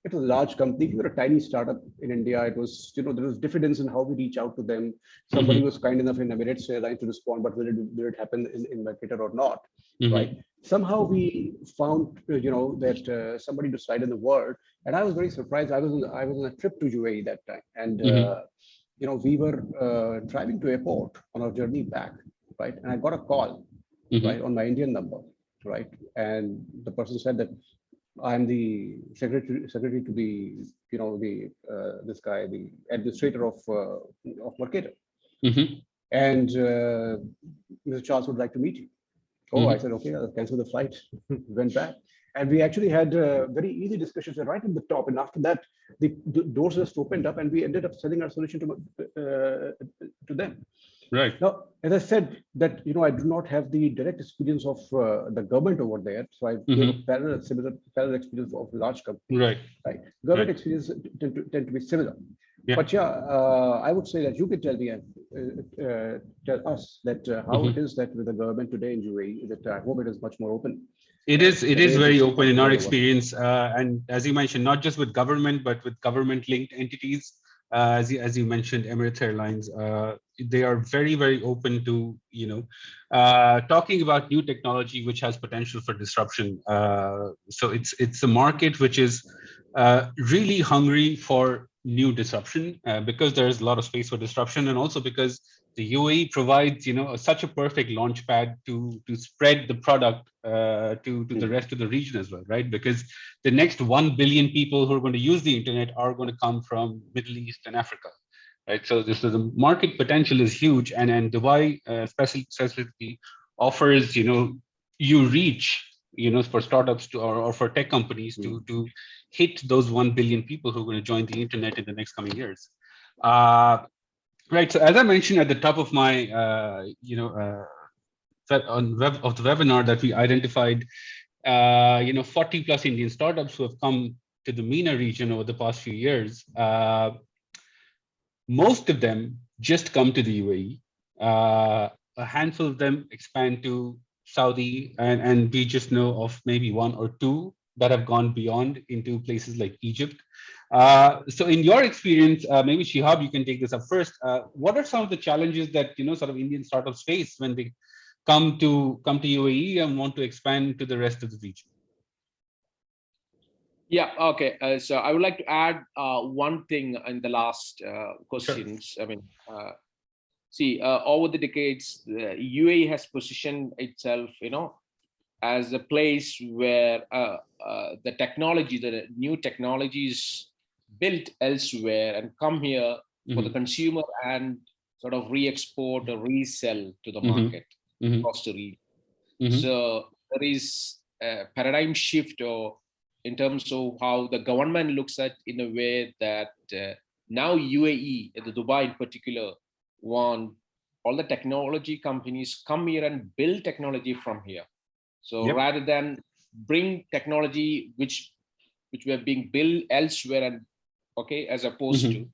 it was a large company. We were a tiny startup in India. It was, there was diffidence in how we reach out to them. Somebody was kind enough in Emirates Airlines to respond, but will it happen in Marketer or not? Right? Somehow we found, that somebody decided in the world, and I was very surprised. I was on a trip to UAE that time, and we were driving to airport on our journey back, right? And I got a call, right, on my Indian number, right, and the person said that I'm the secretary to the this guy, the administrator of Marketo, and Mr. Charles would like to meet you. Oh, I said, okay, I'll cancel the flight. Went back, and we actually had very easy discussions right at the top. And after that, the doors just opened up, and we ended up selling our solution to them. Right. Now, as I said, that I do not have the direct experience of the government over there, so I have parallel experience of large companies. Right. Right. Government experience tend to be similar. Yeah. But I would say that you could tell me, tell us that how it is that with the government today in UAE, that I hope it is much more open. It is very open in our experience, and as you mentioned, not just with government, but with government-linked entities. As you mentioned, Emirates Airlines, they are very, very open to talking about new technology which has potential for disruption. So it's a market which is really hungry for new disruption because there is a lot of space for disruption, and also because the UAE provides such a perfect launch pad to spread the product to the rest of the region as well, right? Because the next 1 billion people who are going to use the internet are going to come from Middle East and Africa, right? So the market potential is huge, and Dubai specifically offers you reach for startups or for tech companies to hit those 1 billion people who are going to join the internet in the next coming years. Right. So as I mentioned at the top of my, of the webinar, that we identified, 40 plus Indian startups who have come to the MENA region over the past few years. Most of them just come to the UAE. A handful of them expand to Saudi, and we just know of maybe one or two that have gone beyond into places like Egypt. So in your experience, maybe Shihab, you can take this up first. What are some of the challenges that sort of Indian startups face when they come to UAE and want to expand to the rest of the region? Yeah, okay. So I would like to add one thing in the last questions. Sure. I mean, see, over the decades, the UAE has positioned itself, as a place where the technology, the new technologies built elsewhere and come here for the consumer and sort of re-export or resell to the market across the region. So there is a paradigm shift in terms of how the government looks at, in a way that now UAE, the Dubai in particular, want all the technology companies come here and build technology from here. So rather than bring technology which were being built elsewhere, and as opposed to,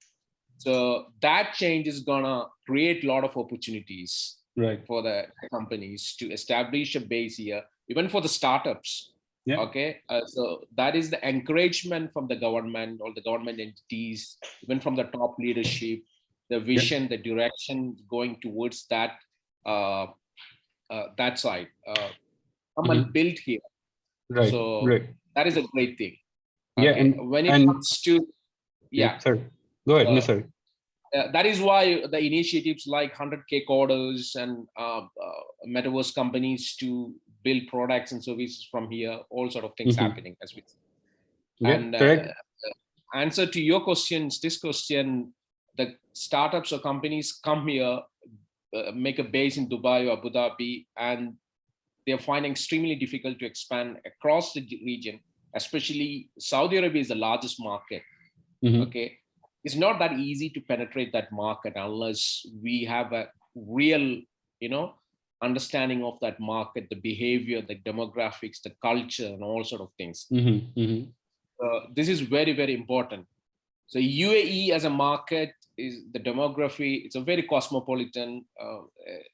so that change is gonna create a lot of opportunities for the companies to establish a base here, even for the startups. So that is the encouragement from the government, or the government entities, even from the top leadership, the vision, the direction going towards that that side. Come and build here. Right. So that is a great thing. Yeah, and when it comes to sorry, go ahead. No, sorry. That is why the initiatives like 100K coders and metaverse companies to build products and services from here, all sort of things happening as we see. And answer to your questions, this question, the startups or companies come here, make a base in Dubai or Abu Dhabi, and they're finding extremely difficult to expand across the region, especially Saudi Arabia is the largest market. It's not that easy to penetrate that market unless we have a real, understanding of that market, the behavior, the demographics, the culture, and all sort of things. This is very, very important. So UAE as a market the demography. It's a very cosmopolitan,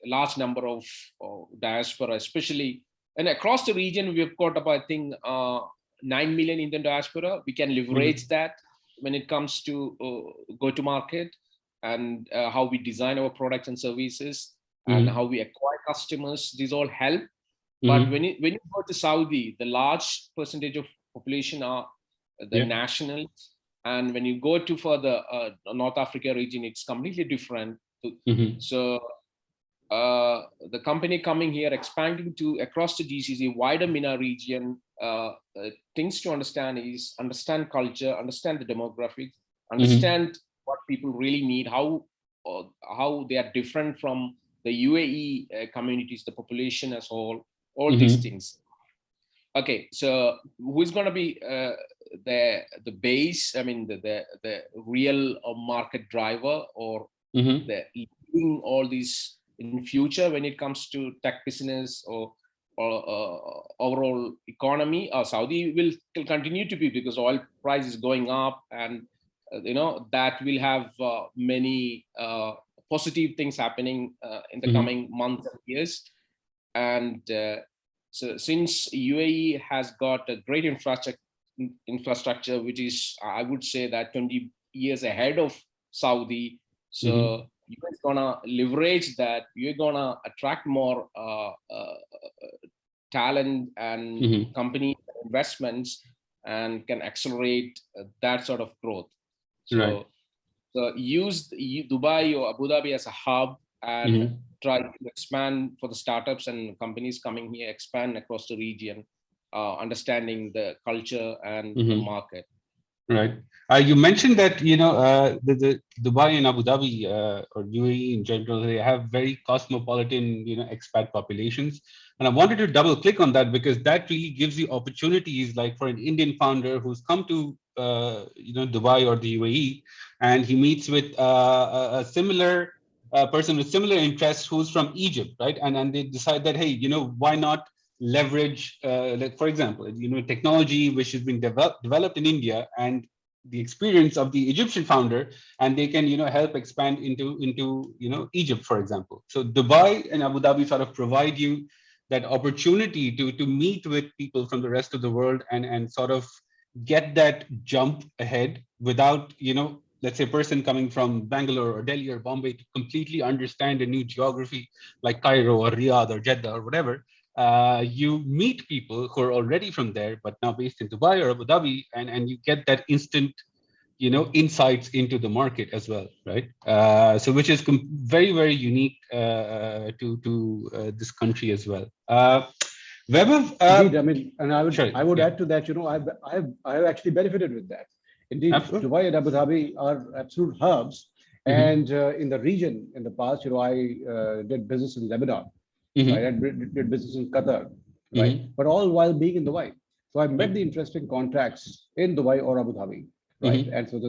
large number of diaspora, especially, and across the region we've got about, I think, 9 million Indian diaspora. We can leverage that when it comes to go to market, and how we design our products and services, and how we acquire customers. These all help. But when you go to Saudi, the large percentage of population are the nationals, and when you go to further North Africa region, it's completely different. So the company coming here, expanding to across the GCC, wider MENA region, things to understand is understand culture, understand the demographics, understand what people really need, how they are different from the UAE communities, the population as a whole, all these things. Okay, so who's going to be the base? I mean, the real market driver, or the leading all these in future when it comes to tech business or overall economy? Saudi will continue to be, because oil price is going up, and that will have many positive things happening in the coming months and years. And so since UAE has got a great infrastructure, which is, I would say, that 20 years ahead of Saudi, so you're gonna leverage that. You're gonna attract more talent and company investments, and can accelerate that sort of growth. So, so use Dubai or Abu Dhabi as a hub, and try to expand for the startups and companies coming here, expand across the region, understanding the culture and the market. Right. You mentioned that, the Dubai and Abu Dhabi or UAE in general, they have very cosmopolitan, expat populations. And I wanted to double click on that, because that really gives you opportunities, like for an Indian founder who's come to, Dubai or the UAE, and he meets with a similar person with similar interests who's from Egypt, right? And they decide that, hey, why not leverage, like, for example, technology which has been developed in India, and the experience of the Egyptian founder, and they can, help expand into Egypt, for example. So Dubai and Abu Dhabi sort of provide you that opportunity to meet with people from the rest of the world, and sort of get that jump ahead without, let's say, a person coming from Bangalore or Delhi or Bombay to completely understand a new geography like Cairo or Riyadh or Jeddah or whatever. You meet people who are already from there, but now based in Dubai or Abu Dhabi, and you get that instant, insights into the market as well, right? So which is very, very unique to this country as well. Vaibhav, indeed, I mean, and I would add to that, I have actually benefited with that. Indeed, absolutely. Dubai and Abu Dhabi are absolute hubs, and in the region in the past, I did business in Lebanon. Right? I did business in Qatar, right? But all while being in Dubai. So I met the interesting contacts in Dubai or Abu Dhabi, right? And so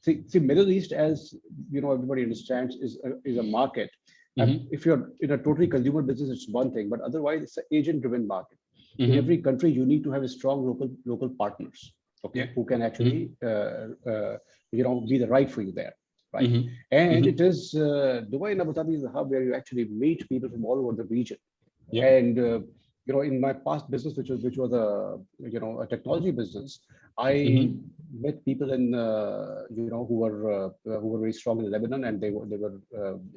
see, Middle East, as everybody understands, is a market. And if you're in a totally consumer business, it's one thing, but otherwise it's an agent-driven market. In every country, you need to have a strong local partners, okay, who can actually be the right for you there. Right. And it is Dubai and Abu Dhabi is a hub where you actually meet people from all over the region. And in my past business, which was a technology business, I met people in who were very strong in Lebanon, and they were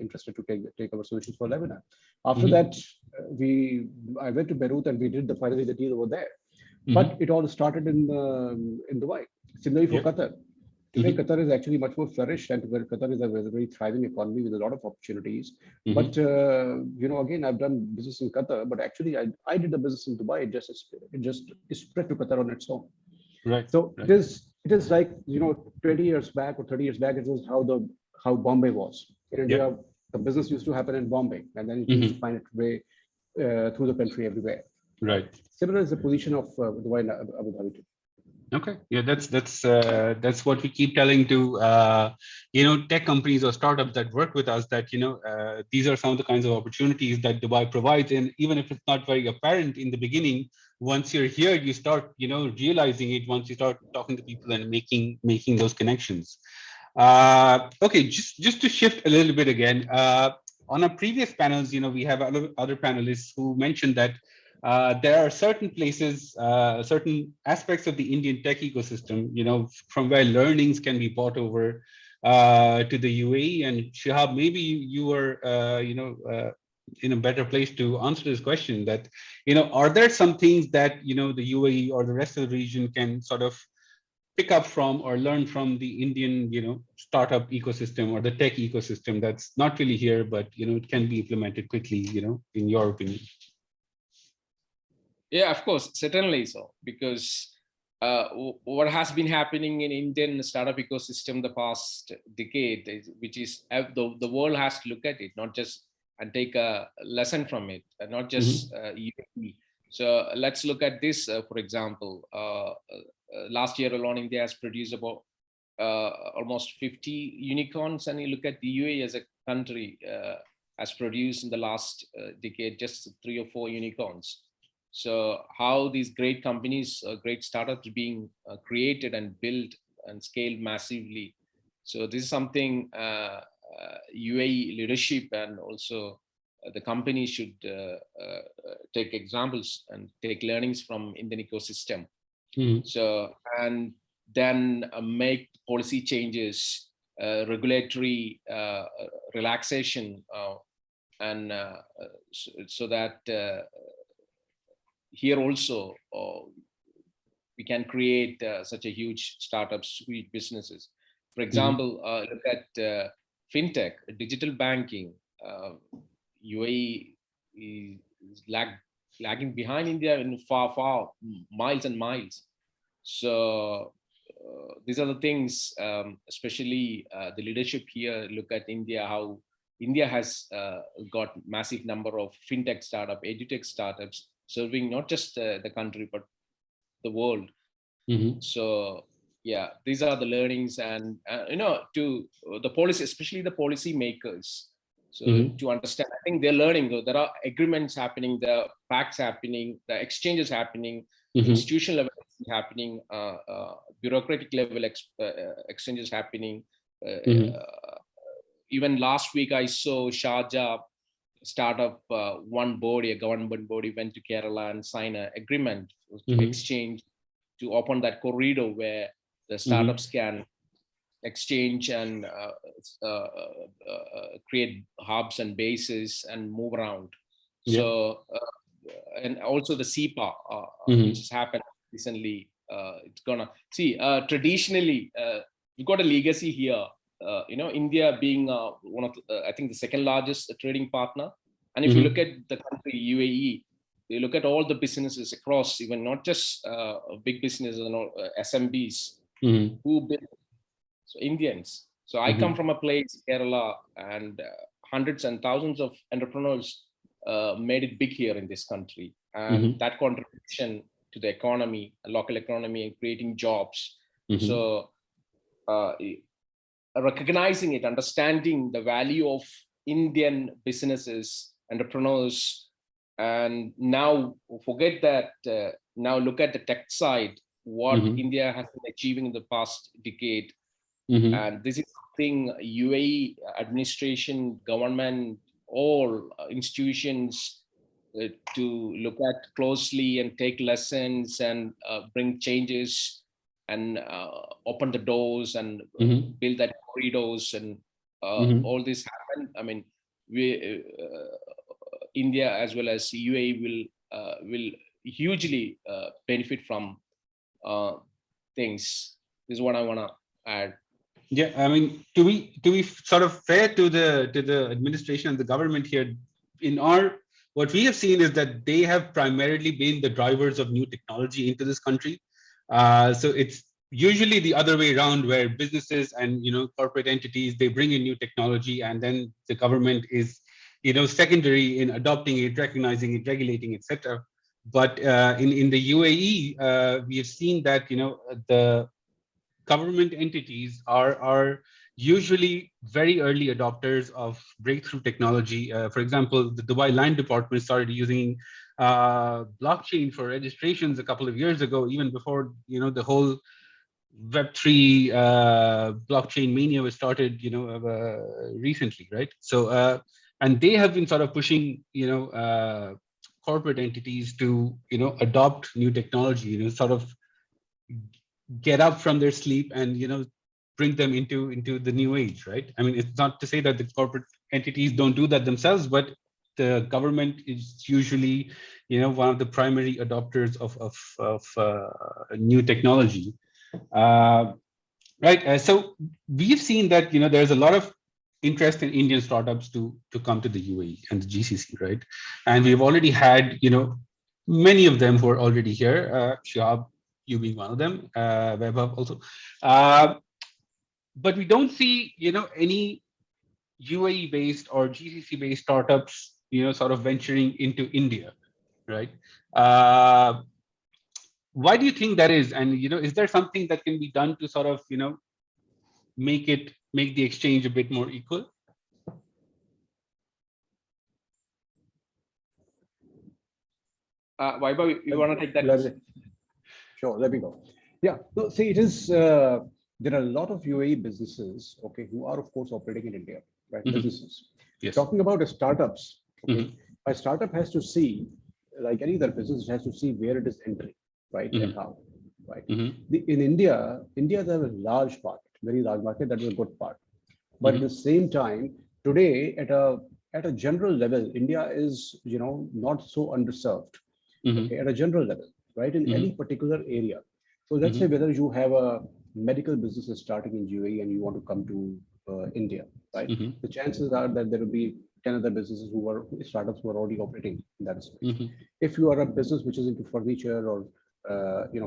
interested to take our solutions for Lebanon. After that, I went to Beirut, and we did finally the deal over there. But it all started in Dubai. Similarly for Qatar. Today, Qatar is actually much more flourished, and Qatar is a very thriving economy with a lot of opportunities. But again, I've done business in Qatar, but actually, I did the business in Dubai. It just spread to Qatar on its own. Right. So it is like 20 years back or 30 years back, it was how Bombay was in India. The business used to happen in Bombay, and then it used to find its way through the country everywhere. Right. Similar is the position of Dubai and Abu Dhabi too. Okay, yeah, that's what we keep telling to tech companies or startups that work with us, that these are some of the kinds of opportunities that Dubai provides, and even if it's not very apparent in the beginning, once you're here, you start realizing it once you start talking to people and making those connections. Okay, just to shift a little bit again. On our previous panels, we have other panelists who mentioned that there are certain places, certain aspects of the Indian tech ecosystem, from where learnings can be brought over to the UAE. And Shihab, maybe you were, in a better place to answer this question. That, are there some things that the UAE or the rest of the region can sort of pick up from or learn from the Indian, startup ecosystem or the tech ecosystem that's not really here, but it can be implemented quickly, in your opinion? Yeah, of course, certainly so. Because what has been happening in Indian startup ecosystem the past decade, which is the world has to look at it, not just and take a lesson from it, not just UAE. So let's look at this, for example. Last year alone, India has produced about almost 50 unicorns, and you look at the UAE as a country has produced in the last decade just 3 or 4 unicorns. So how these great companies, great startups being created and built and scaled massively. So this is something UAE leadership and also the company should take examples and take learnings from Indian ecosystem. So, and then make policy changes, regulatory relaxation, and so that here also we can create such a huge startup suite businesses. For example, look at fintech, digital banking. UAE is lagging behind India in far miles and miles. So these are the things, especially the leadership here. Look at India, how India has got massive number of fintech startup, edutech startups serving not just the country but the world. So yeah, these are the learnings, and to the policy, especially the policy makers. So to understand, I think they're learning. There are agreements happening, there are pacts happening, the exchanges happening, institutional level happening, bureaucratic level exchanges happening. Even last week, I saw Sharjah startup one body, a government body, went to Kerala and signed an agreement to exchange, to open that corridor where the startups can exchange and create hubs and bases and move around. So, and also the SEPA, which has happened recently. It's gonna see, traditionally, we've got a legacy here. India being one of I think the second largest trading partner. And if you look at the country UAE, you look at all the businesses across, even not just big businesses, SMBs who build, so Indians. So I come from a place, Kerala, and hundreds and thousands of entrepreneurs made it big here in this country. And that contribution to the economy, local economy, and creating jobs. So recognizing it, understanding the value of Indian businesses, entrepreneurs, and now forget that, now look at the tech side, what India has been achieving in the past decade. And this is something UAE administration, government, all institutions to look at closely and take lessons and bring changes and open the doors and build that corridors and all this happen. I mean, we India as well as UAE will hugely benefit from things. This is what I want to add. Yeah, I mean, to be sort of fair to the administration and the government here, what we have seen is that they have primarily been the drivers of new technology into this country. So it's usually the other way around, where businesses and corporate entities, they bring in new technology, and then the government is secondary in adopting it, recognizing it, regulating, etc. But in the UAE, we have seen that the government entities are usually very early adopters of breakthrough technology. For example, the Dubai Land Department started using blockchain for registrations a couple of years ago, even before the whole Web3 blockchain mania was started, recently, right? So, and they have been sort of pushing, corporate entities to, adopt new technology, sort of get up from their sleep and, bring them into the new age, right? I mean, it's not to say that the corporate entities don't do that themselves, but the government is usually, one of the primary adopters of new technology. Uh, Right. So we've seen that there's a lot of interest in Indian startups to come to the UAE and the GCC, right? And we've already had many of them who are already here. Shihab, you being one of them, Vaibhav also. Uh, but we don't see any UAE based or GCC based startups sort of venturing into India, right? Uh, why do you think that is? And is there something that can be done to sort of make the exchange a bit more equal? Vaibhav, you want to take that? Sure, let me go. Yeah, no, see, it is, there are a lot of UAE businesses, okay, who are, of course, operating in India, right? Businesses. Yes. Talking about startups, okay, a startup has to see, like any other business, it has to see where it is entering, right, and how, right? In India, India is a large market, very large market, that is a good part. But at the same time, today, at a general level, India is, not so underserved, okay, at a general level, right, in any particular area. So let's say whether you have a medical business starting in UAE and you want to come to India, right? The chances are that there will be 10 other businesses startups who are already operating in that space. If you are a business which is into furniture or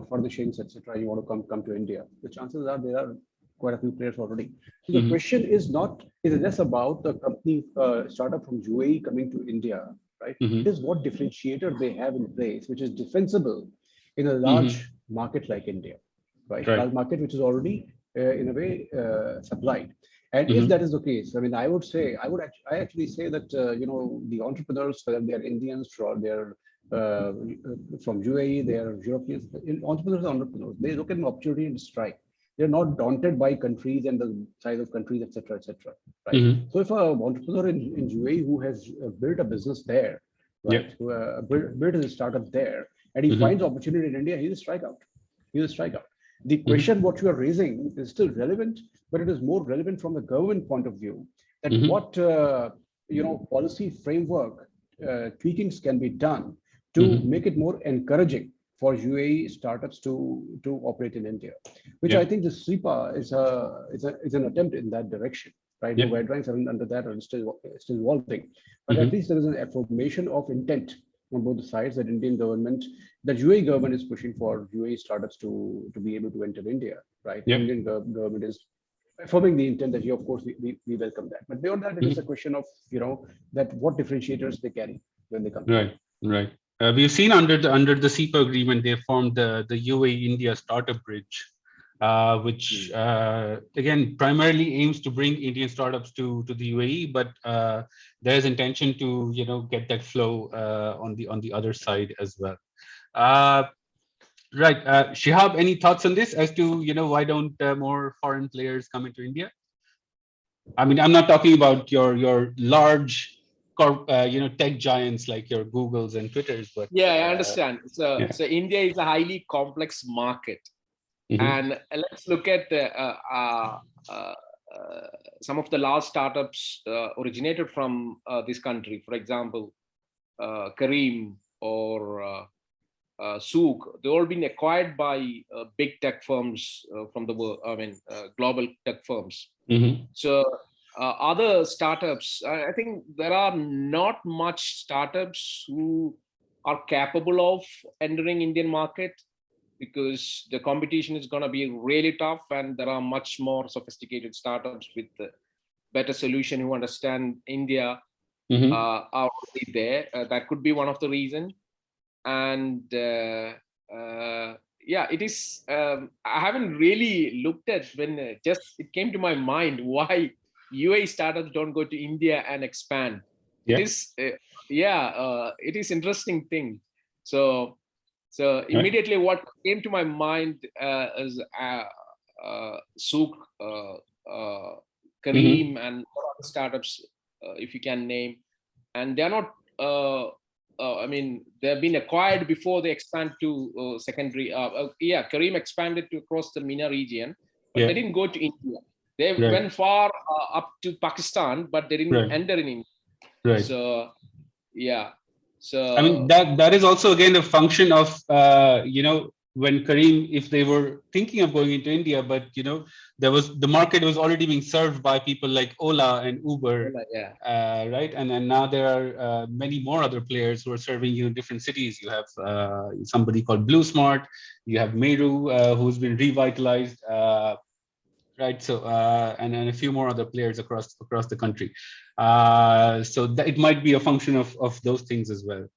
furnishings, etc., you want to come to India, the chances are there are quite a few players already. So the question is less about the company startup from UAE coming to India, right? It is what differentiator they have in place, which is defensible in a large market like India, right? Large market which is already in a way supplied. And if that is the case, I mean, I actually say that the entrepreneurs, whether they are Indians or they're from UAE, they are Europeans. Entrepreneurs are entrepreneurs. They look at an opportunity and strike. They're not daunted by countries and the size of countries, etc., etc. Right. So if an entrepreneur in UAE who has built a business there, right, who built a startup there, and he finds opportunity in India, he will strike out. He will strike out. The question what you are raising is still relevant, but it is more relevant from the government point of view. That what policy framework tweakings can be done to make it more encouraging for UAE startups to operate in India, which I think the SIPA is an attempt in that direction, right? The guidelines are under that are still evolving, but at least there is an affirmation of intent on both the sides that Indian government, the UAE government is pushing for UAE startups to be able to enter India, right? Indian government is affirming the intent that, of course, we welcome that. But beyond that, it is a question of, that what differentiators they carry when they come. Right. We've seen under the SIPA agreement, they formed the UAE India Startup Bridge, which again primarily aims to bring Indian startups to the UAE, but there's intention to get that flow on the other side as well. Right, Shihab, any thoughts on this as to why don't more foreign players come into India? I mean, I'm not talking about your large tech giants like your Googles and Twitters, but I understand. So India is a highly complex market, and let's look at some of the large startups originated from this country. For example, Kareem or Souk. They've all been acquired by big tech firms from the world. I mean, global tech firms. So. Other startups, I think there are not much startups who are capable of entering Indian market because the competition is going to be really tough, and there are much more sophisticated startups with better solution who understand India are already there. That could be one of the reasons. And it is. I haven't really looked at when it came to my mind why UAE startups don't go to India and expand. It is, it is interesting thing. So immediately what came to my mind is Souk, Kareem, and other startups, if you can name, and they're not. I mean, they've been acquired before they expand to secondary. Kareem expanded to across the MENA region, but they didn't go to India. They went far up to Pakistan, but they didn't enter in India. Right. So, yeah. So I mean, that is also again a function of when Kareem, if they were thinking of going into India, but the market was already being served by people like Ola and Uber, right? And now there are many more other players who are serving you in different cities. You have somebody called Blue Smart, you have Meru, who's been revitalized, right? So and a few more other players across the country. So it might be a function of those things as well.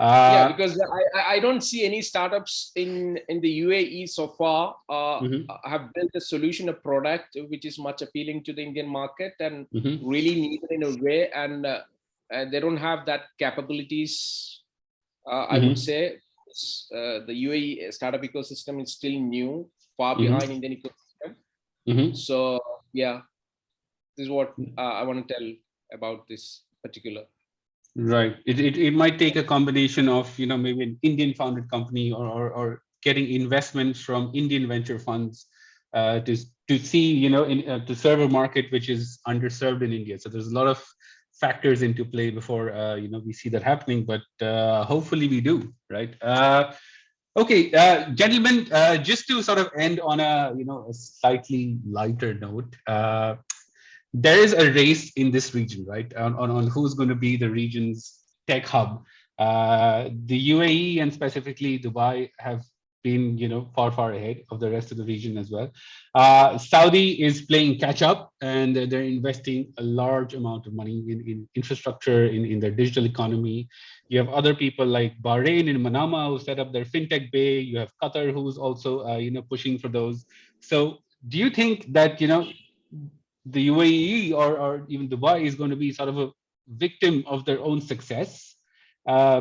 Because I don't see any startups in the UAE so far have built a solution, a product which is much appealing to the Indian market and really needed in a way, and they don't have that capabilities. I would say the UAE startup ecosystem is still new, far behind Indian ecosystem. So yeah, this is what I want to tell about this particular. Right. It might take a combination of maybe an Indian founded company or getting investments from Indian venture funds to see to serve a market which is underserved in India. So there's a lot of factors into play before we see that happening, but hopefully we do, right? Okay, gentlemen, just to sort of end on a slightly lighter note. There is a race in this region, right? On who's going to be the region's tech hub. The UAE and specifically Dubai have been, far ahead of the rest of the region as well. Saudi is playing catch up, and they're investing a large amount of money in infrastructure, in their digital economy. You have other people like Bahrain and Manama who set up their fintech bay. You have Qatar who's also, pushing for those. So, do you think that the UAE or even Dubai is going to be sort of a victim of their own success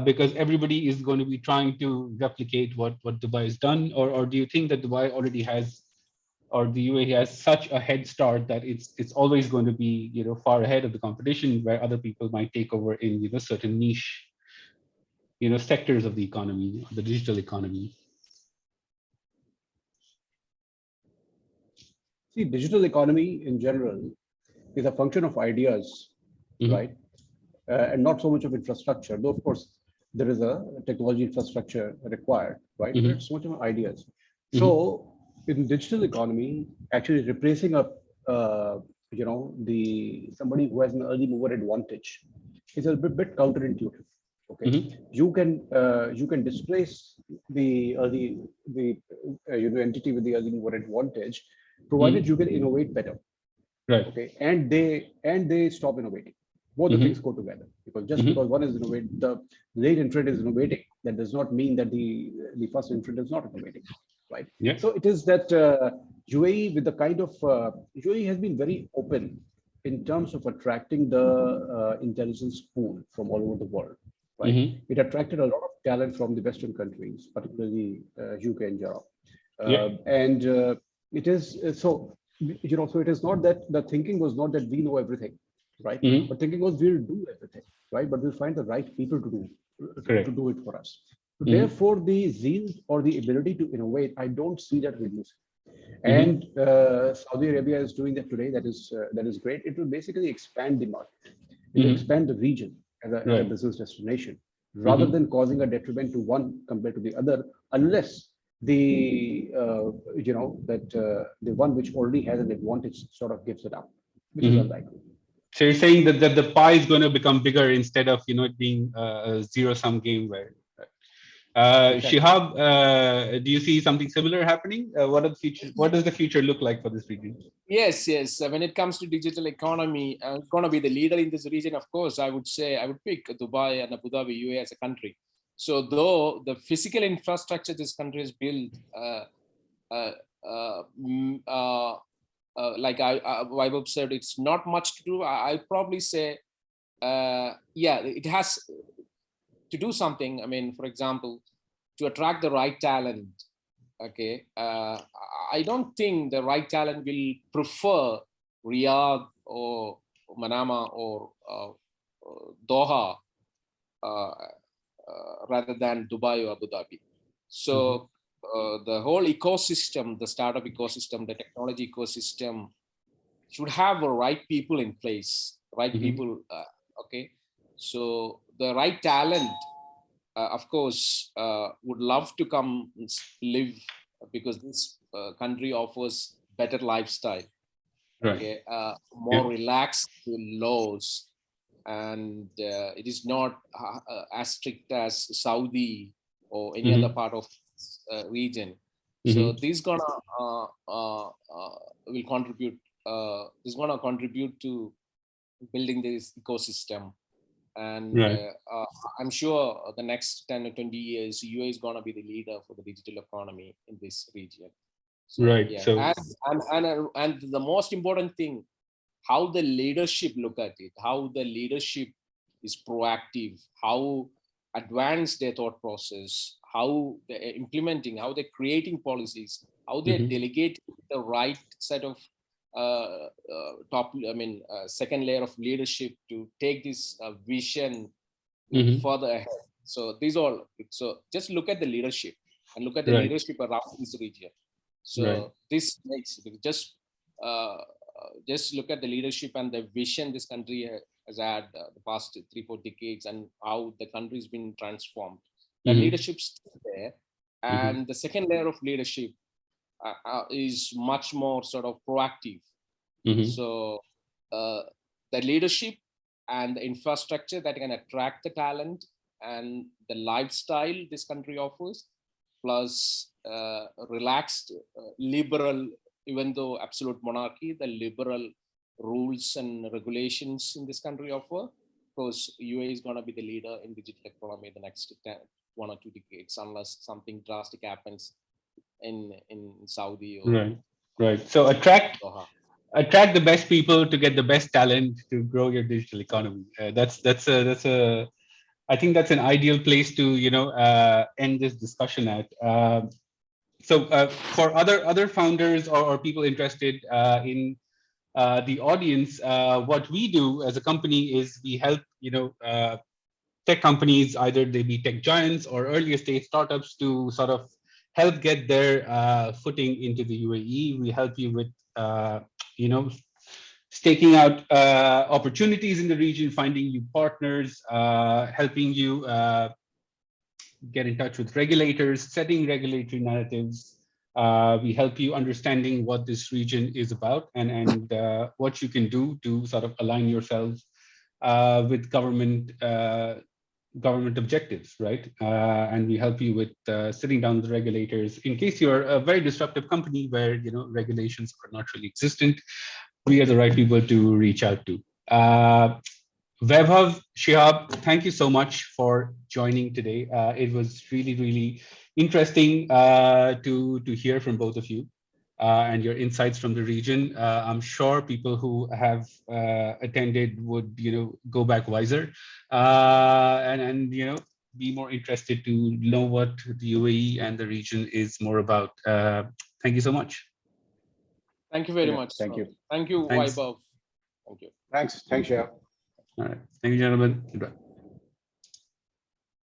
because everybody is going to be trying to replicate what Dubai has done? Or do you think that Dubai already has, or the UAE has such a head start that it's always going to be far ahead of the competition, where other people might take over in certain niche sectors of the economy, the digital economy? See, digital economy in general is a function of ideas, right? And not so much of infrastructure, though of course there is a technology infrastructure required, right? But it's so much of ideas. So in digital economy, actually replacing somebody who has an early mover advantage is a bit counterintuitive. Okay, you can displace the entity with the early mover advantage, provided you can innovate better. Right. Okay, and they stop innovating. Both the things go together, because just because one is innovating, the late entrant is innovating, that does not mean that the first entrant is not innovating, right? Yeah. So it is that UAE with the kind of UAE has been very open in terms of attracting the intelligence pool from all over the world, right? It attracted a lot of talent from the Western countries, particularly UK and Europe, and it is so. So it is not that the thinking was not that we know everything, right? But thinking was we'll do everything, right? But we'll find the right people to do it for us. So therefore, the zeal or the ability to innovate, I don't see that reducing. And Saudi Arabia is doing that today. That is great. It will basically expand the market. It will expand the region as a business destination, rather than causing a detriment to one compared to the other, unless the the one which already has an advantage sort of gives it up, which is unlikely. So you're saying that the pie is going to become bigger instead of it being a zero-sum game where. Exactly. Shihab, do you see something similar happening? What does the future look like for this region? Yes. When it comes to digital economy, going to be the leader in this region. Of course, I would say I would pick Dubai and Abu Dhabi, UAE as a country. So though the physical infrastructure this country has built, like Vaibhav said, it's not much to do. I'll probably say, it has to do something. I mean, for example, to attract the right talent. Okay, I don't think the right talent will prefer Riyadh or Manama or Doha rather than Dubai or Abu Dhabi. So the whole ecosystem, the startup ecosystem, the technology ecosystem should have the right people in place, right people. Okay. So the right talent, of course, would love to come live because this country offers better lifestyle. Okay, more relaxed laws, and it is not as strict as Saudi or any other part of region. So this gonna will contribute. This gonna contribute to building this ecosystem, and I'm sure the next 10 or 20 years, UAE is gonna be the leader for the digital economy in this region. So, yeah. So, and the most important thing, how the leadership look at it, how the leadership is proactive, how advanced their thought process, how they're implementing, how they're creating policies, how they're delegating the right set of second layer of leadership to take this vision further ahead. So these all. So just look at the leadership and look at the leadership around this region. So this makes just look at the leadership and the vision this country has had the past 3-4 decades and how the country's been transformed. The leadership's still there, and the second layer of leadership is much more sort of proactive. So the leadership and the infrastructure that can attract the talent and the lifestyle this country offers, plus relaxed, liberal, even though absolute monarchy, the liberal rules and regulations in this country offer, because UAE is going to be the leader in digital economy in the next 1 or 2 decades, unless something drastic happens in Saudi. Or, right. So attract the best people to get the best talent to grow your digital economy. I think that's an ideal place to end this discussion at. So for other founders or people interested in the audience, what we do as a company is we help tech companies, either they be tech giants or earlier stage startups, to sort of help get their footing into the UAE. We help you with staking out opportunities in the region, finding you partners, helping you get in touch with regulators, setting regulatory narratives. We help you understanding what this region is about and what you can do to sort of align yourselves with government objectives, right? And we help you with sitting down with regulators. In case you're a very disruptive company where regulations are not really existent, we are the right people to reach out to. Vaibhav, Shihab, thank you so much for joining today. It was really, really interesting to hear from both of you and your insights from the region. I'm sure people who have attended would, go back wiser and be more interested to know what the UAE and the region is more about. Thank you so much. Thank you very much. Thank you. Thank you, Vaibhav. Thank you. Thanks, Shihab. All right. Thank you, gentlemen. Goodbye.